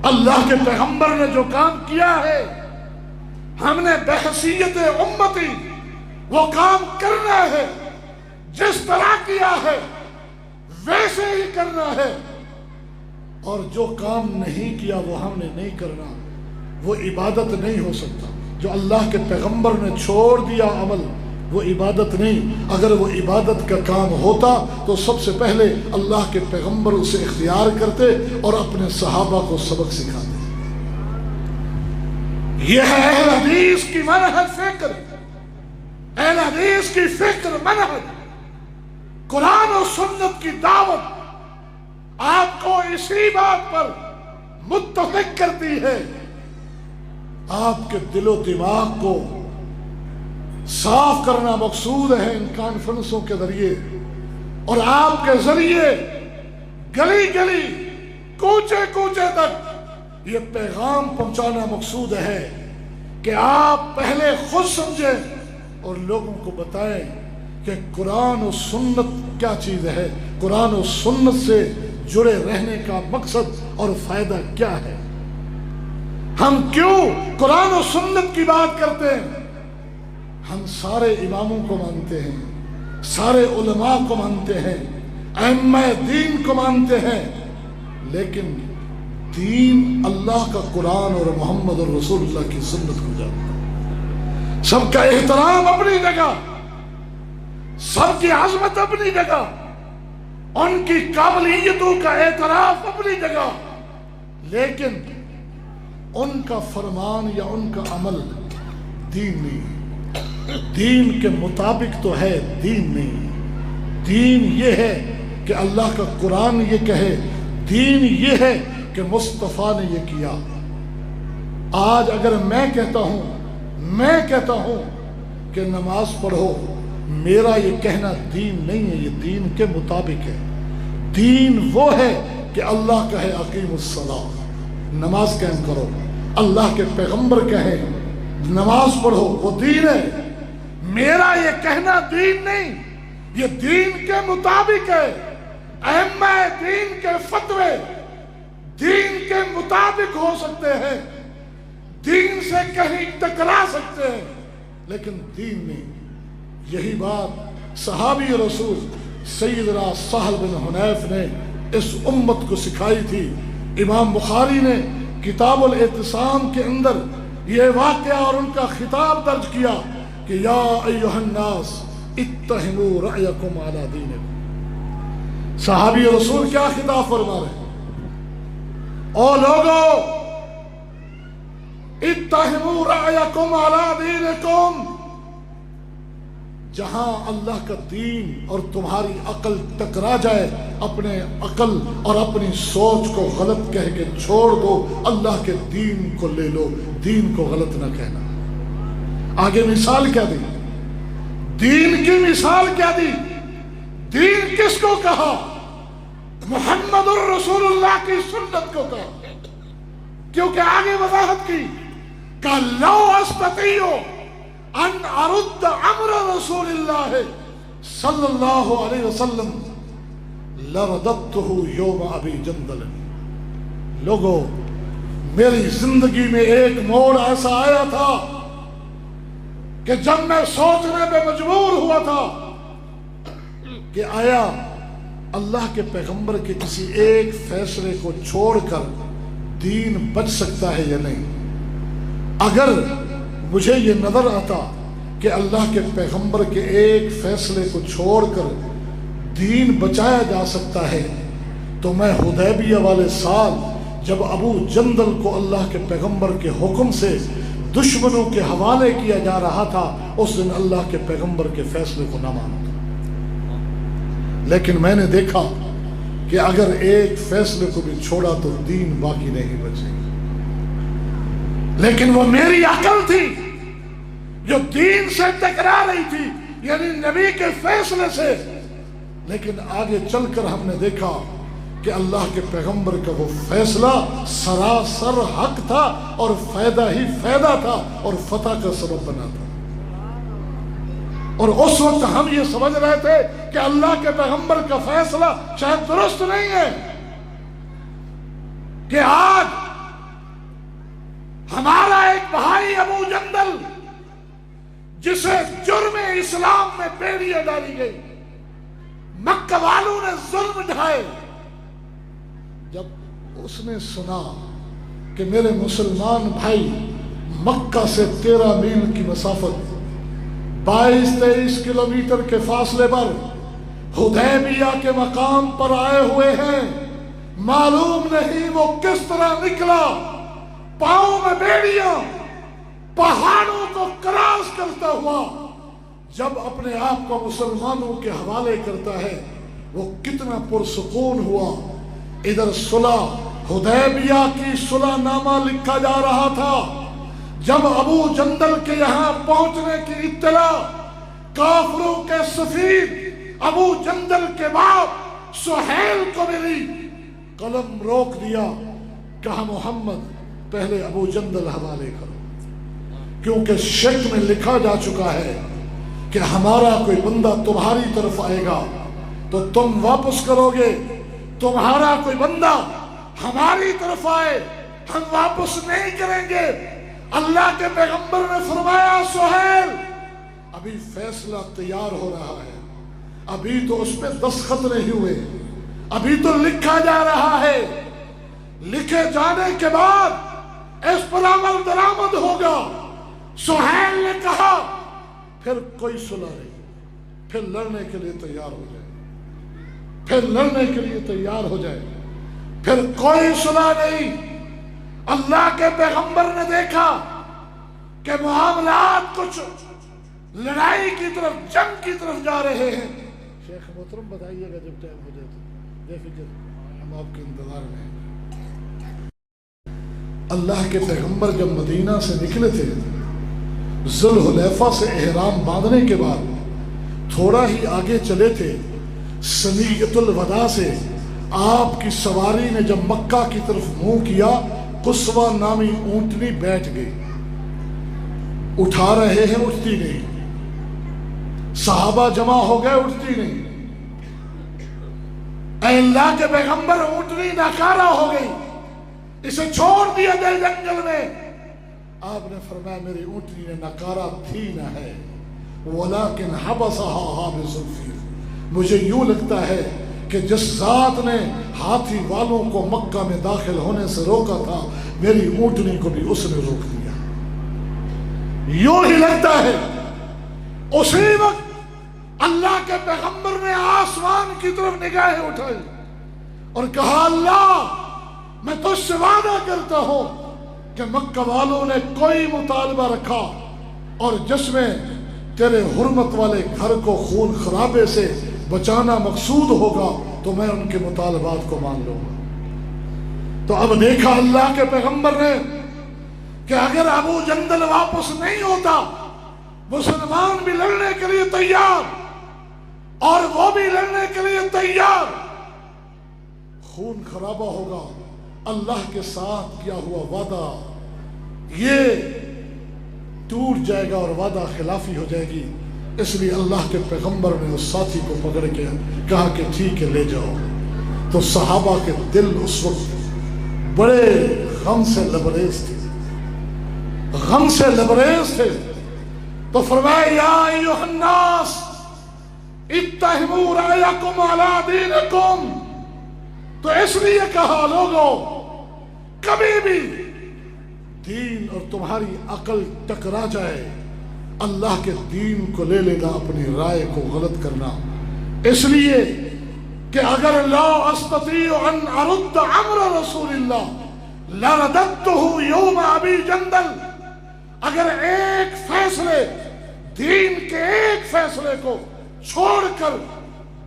اللہ کے پیغمبر نے جو کام کیا ہے ہم نے بحیثیت امتی وہ کام کرنا ہے، جس طرح کیا ہے ویسے ہی کرنا ہے۔ اور جو کام نہیں کیا وہ ہم نے نہیں کرنا، وہ عبادت نہیں ہو سکتا۔ جو اللہ کے پیغمبر نے چھوڑ دیا عمل وہ عبادت نہیں۔ اگر وہ عبادت کا کام ہوتا تو سب سے پہلے اللہ کے پیغمبر اسے اختیار کرتے اور اپنے صحابہ کو سبق سکھاتے۔ یہ ہے اہل حدیث کی منہج فکر، اہل حدیث کی فکر منہج، قرآن و سنت کی دعوت آپ کو اسی بات پر متفق کرتی ہے۔ آپ کے دل و دماغ کو صاف کرنا مقصود ہے ان کانفرنسوں کے ذریعے، اور آپ کے ذریعے گلی گلی کوچے کوچے تک یہ پیغام پہنچانا مقصود ہے کہ آپ پہلے خود سمجھیں اور لوگوں کو بتائیں کہ قرآن و سنت کیا چیز ہے، قرآن و سنت سے جڑے رہنے کا مقصد اور فائدہ کیا ہے۔ ہم کیوں قرآن و سنت کی بات کرتے ہیں؟ ہم سارے اماموں کو مانتے ہیں، سارے علماء کو مانتے ہیں، ائمہ دین کو مانتے ہیں، لیکن دین اللہ کا قرآن اور محمد رسول اللہ کی سنت کو جانتا ہے۔ سب کا احترام اپنی جگہ، سب کی عظمت اپنی جگہ، ان کی قابلیتوں کا اعتراف اپنی جگہ، لیکن ان کا فرمان یا ان کا عمل دین نہیں۔ دین کے مطابق تو ہے، دین نہیں۔ دین یہ ہے کہ اللہ کا قرآن یہ کہے، دین یہ ہے کہ مصطفیٰ نے یہ کیا۔ آج اگر میں کہتا ہوں کہ نماز پڑھو، میرا یہ کہنا دین نہیں ہے، یہ دین کے مطابق ہے۔ دین وہ ہے کہ اللہ کہے اقیم الصلاۃ، نماز قائم کرو، اللہ کے پیغمبر کہے نماز پڑھو، وہ دین ہے۔ میرا یہ کہنا دین نہیں، یہ دین کے مطابق ہے۔ ائمہ دین کے فتوے دین کے مطابق ہو سکتے ہیں، دین سے کہیں ٹکرا سکتے ہیں، لیکن دین نہیں۔ یہی بات صحابی رسول سیدنا سہل بن حنیف نے اس امت کو سکھائی تھی۔ امام بخاری نے کتاب الاعتصام کے اندر یہ واقعہ اور ان کا خطاب درج کیا کہ یا ایھا الناس اتہموا رأیکم علی دینکم۔ صحابی رسول کیا خطاب فرما رہے ہیں؟ او لوگو اتہموا رأیکم علی دینکم، جہاں اللہ کا دین اور تمہاری عقل ٹکرا جائے، اپنے عقل اور اپنی سوچ کو غلط کہہ کے چھوڑ دو، اللہ کے دین کو لے لو، دین کو غلط نہ کہنا۔ آگے مثال کیا دی؟ دین کی مثال کیا دی؟ دین کس کو کہا؟ محمد الرسول اللہ کی سنت کو کہا، کیونکہ آگے وضاحت کی کہ لو استطیع ان ارد امر رسول اللہ صلی اللہ علیہ وسلم لرددته یوم ابی جندل۔ لوگو، میری زندگی میں ایک موڑ ایسا آیا تھا کہ جب میں سوچنے پہ مجبور ہوا تھا کہ آیا اللہ کے پیغمبر کے کسی ایک فیصلے کو چھوڑ کر دین بچ سکتا ہے یا نہیں۔ اگر مجھے یہ نظر آتا کہ اللہ کے پیغمبر کے ایک فیصلے کو چھوڑ کر دین بچایا جا سکتا ہے تو میں حدیبیہ والے سال جب ابو جندل کو اللہ کے پیغمبر کے حکم سے دشمنوں کے حوالے کیا جا رہا تھا، اس دن اللہ کے پیغمبر کے فیصلے کو نہ مانتا۔ لیکن میں نے دیکھا کہ اگر ایک فیصلے کو بھی چھوڑا تو دین باقی نہیں بچے گا۔ لیکن وہ میری عقل تھی جو دین سے ٹکرا رہی تھی، یعنی نبی کے فیصلے سے۔ لیکن آگے چل کر ہم نے دیکھا کہ اللہ کے پیغمبر کا وہ فیصلہ سراسر حق تھا اور فائدہ ہی فائدہ تھا اور فتح کا سبب بنا تھا۔ اور اس وقت ہم یہ سمجھ رہے تھے کہ اللہ کے پیغمبر کا فیصلہ شاید درست نہیں ہے، کہ آج ہمارا ایک بھائی ابو جندل جسے جرم اسلام میں بیڑیاں ڈالی گئی، مکہ والوں نے ظلم ڈھائے، جب اس نے سنا کہ میرے مسلمان بھائی مکہ سے 13 میل کی مسافت 22-23 کلومیٹر کے فاصلے پر حدیبیہ کے مقام پر آئے ہوئے ہیں. معلوم نہیں وہ کس طرح نکلا، پاؤں میں بیڑیاں، پہاڑوں کو کراس کرتا ہوا. جب اپنے آپ کو مسلمانوں کے حوالے کرتا ہے وہ کتنا پرسکون ہوا. ادھر صلح حدیبیہ کی صلح نامہ لکھا جا رہا تھا. جب ابو جندل کے یہاں پہنچنے کی اطلاع کافروں کے سفیر ابو جندل کے باپ سہیل کو ملی، قلم روک دیا، کہا محمد پہلے ابو جندل حوالے کرو، کیونکہ شک میں لکھا جا چکا ہے کہ ہمارا کوئی بندہ تمہاری طرف آئے گا تو تم واپس کرو گے، تمہارا کوئی بندہ ہماری طرف آئے ہم واپس نہیں کریں گے. اللہ کے پیغمبر نے فرمایا سہیل ابھی فیصلہ تیار ہو رہا ہے، ابھی تو اس پہ دستخط نہیں ہوئے، ابھی تو لکھا جا رہا ہے، لکھے جانے کے بعد اس پر عمل درآمد ہوگا. سہیل نے کہا پھر کوئی صلح نہیں، پھر لڑنے کے لیے تیار ہو جائے، پھر لڑنے کے لیے تیار ہو جائے، پھر کوئی صلح نہیں. اللہ کے پیغمبر نے دیکھا کہ معاملات کچھ لڑائی کی طرف، جنگ کی طرف جا رہے ہیں. شیخ محترم بتائیے گا جب ٹائم ہو جائے تو، بے فکر ہم آپ کے انتظار میں ہیں. اللہ کے پیغمبر جب مدینہ سے نکلے تھے، ذوالحلیفہ سے احرام باندھنے کے بعد تھوڑا ہی آگے چلے تھے، ثنیۃ الوداع سے آپ کی سواری نے جب مکہ کی طرف منہ کیا، قصوہ نامی اونٹنی بیٹھ گئی. اٹھا رہے ہیں اٹھتی نہیں، صحابہ جمع ہو گئے اٹھتی نہیں. اے اللہ کے پیغمبر اونٹنی ناکارہ ہو گئی، اسے چھوڑ دیا جائے جنگل میں. آپ نے فرمایا میری اونٹنی نے ناکارہ تھی نہ ہے، ولیکن حبسها حابس الفیل. مجھے یوں لگتا ہے کہ جس ذات نے ہاتھی والوں کو مکہ میں داخل ہونے سے روکا تھا، میری اونٹنی کو بھی اس نے روک دیا. یوں ہی لگتا ہے. اسی وقت اللہ کے پیغمبر نے آسمان کی طرف نگاہیں اٹھائی اور کہا اللہ میں تجھ سے وعدہ کرتا ہوں کہ مکہ والوں نے کوئی مطالبہ رکھا اور جس میں تیرے حرمت والے گھر کو خون خرابے سے بچانا مقصود ہوگا تو میں ان کے مطالبات کو مان لوں گا. تو اب دیکھا اللہ کے پیغمبر نے کہ اگر ابو جندل واپس نہیں ہوتا، مسلمان بھی لڑنے کے لیے تیار اور وہ بھی لڑنے کے لیے تیار، خون خرابہ ہوگا. اللہ کے ساتھ کیا ہوا وعدہ یہ ٹوٹ جائے گا اور وعدہ خلافی ہو جائے گی. اس لیے اللہ کے پیغمبر نے اس ساتھی کو پکڑ کے کہا کہ ٹھیک ہے لے جاؤ. تو صحابہ کے دل اس وقت بڑے غم سے لبریز تھے، غم سے لبریز تھے. تو فرمایا یا ایھا الناس اتہموا رأیکم علی دینکم. تو اس لیے کہا لوگوں کبھی بھی دین اور تمہاری عقل ٹکرا جائے، اللہ کے دین کو لے لینا، اپنی رائے کو غلط کرنا. اس لیے کہ اگر لا استطیع ان ارد امر رسول اللہ لرددته یوم ابی جندل، اگر ایک فیصلے دین کے ایک فیصلے کو چھوڑ کر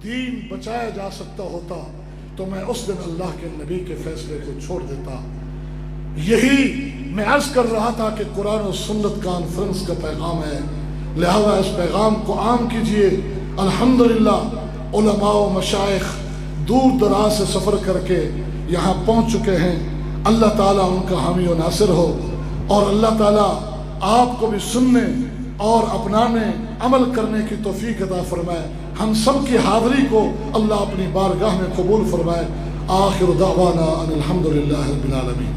دین بچایا جا سکتا ہوتا تو میں اس دن اللہ کے نبی کے فیصلے کو چھوڑ دیتا. یہی میں عرض کر رہا تھا کہ قرآن و سنت کانفرنس کا پیغام ہے، لہذا اس پیغام کو عام کیجئے. الحمدللہ علماء و مشائخ دور دراز سے سفر کر کے یہاں پہنچ چکے ہیں. اللہ تعالیٰ ان کا حامی و ناصر ہو اور اللہ تعالیٰ آپ کو بھی سننے اور اپنانے عمل کرنے کی توفیق عطا فرمائے. ہم سب کی حاضری کو اللہ اپنی بارگاہ میں قبول فرمائے. آخر دعوانا ان الحمدللہ رب العالمین.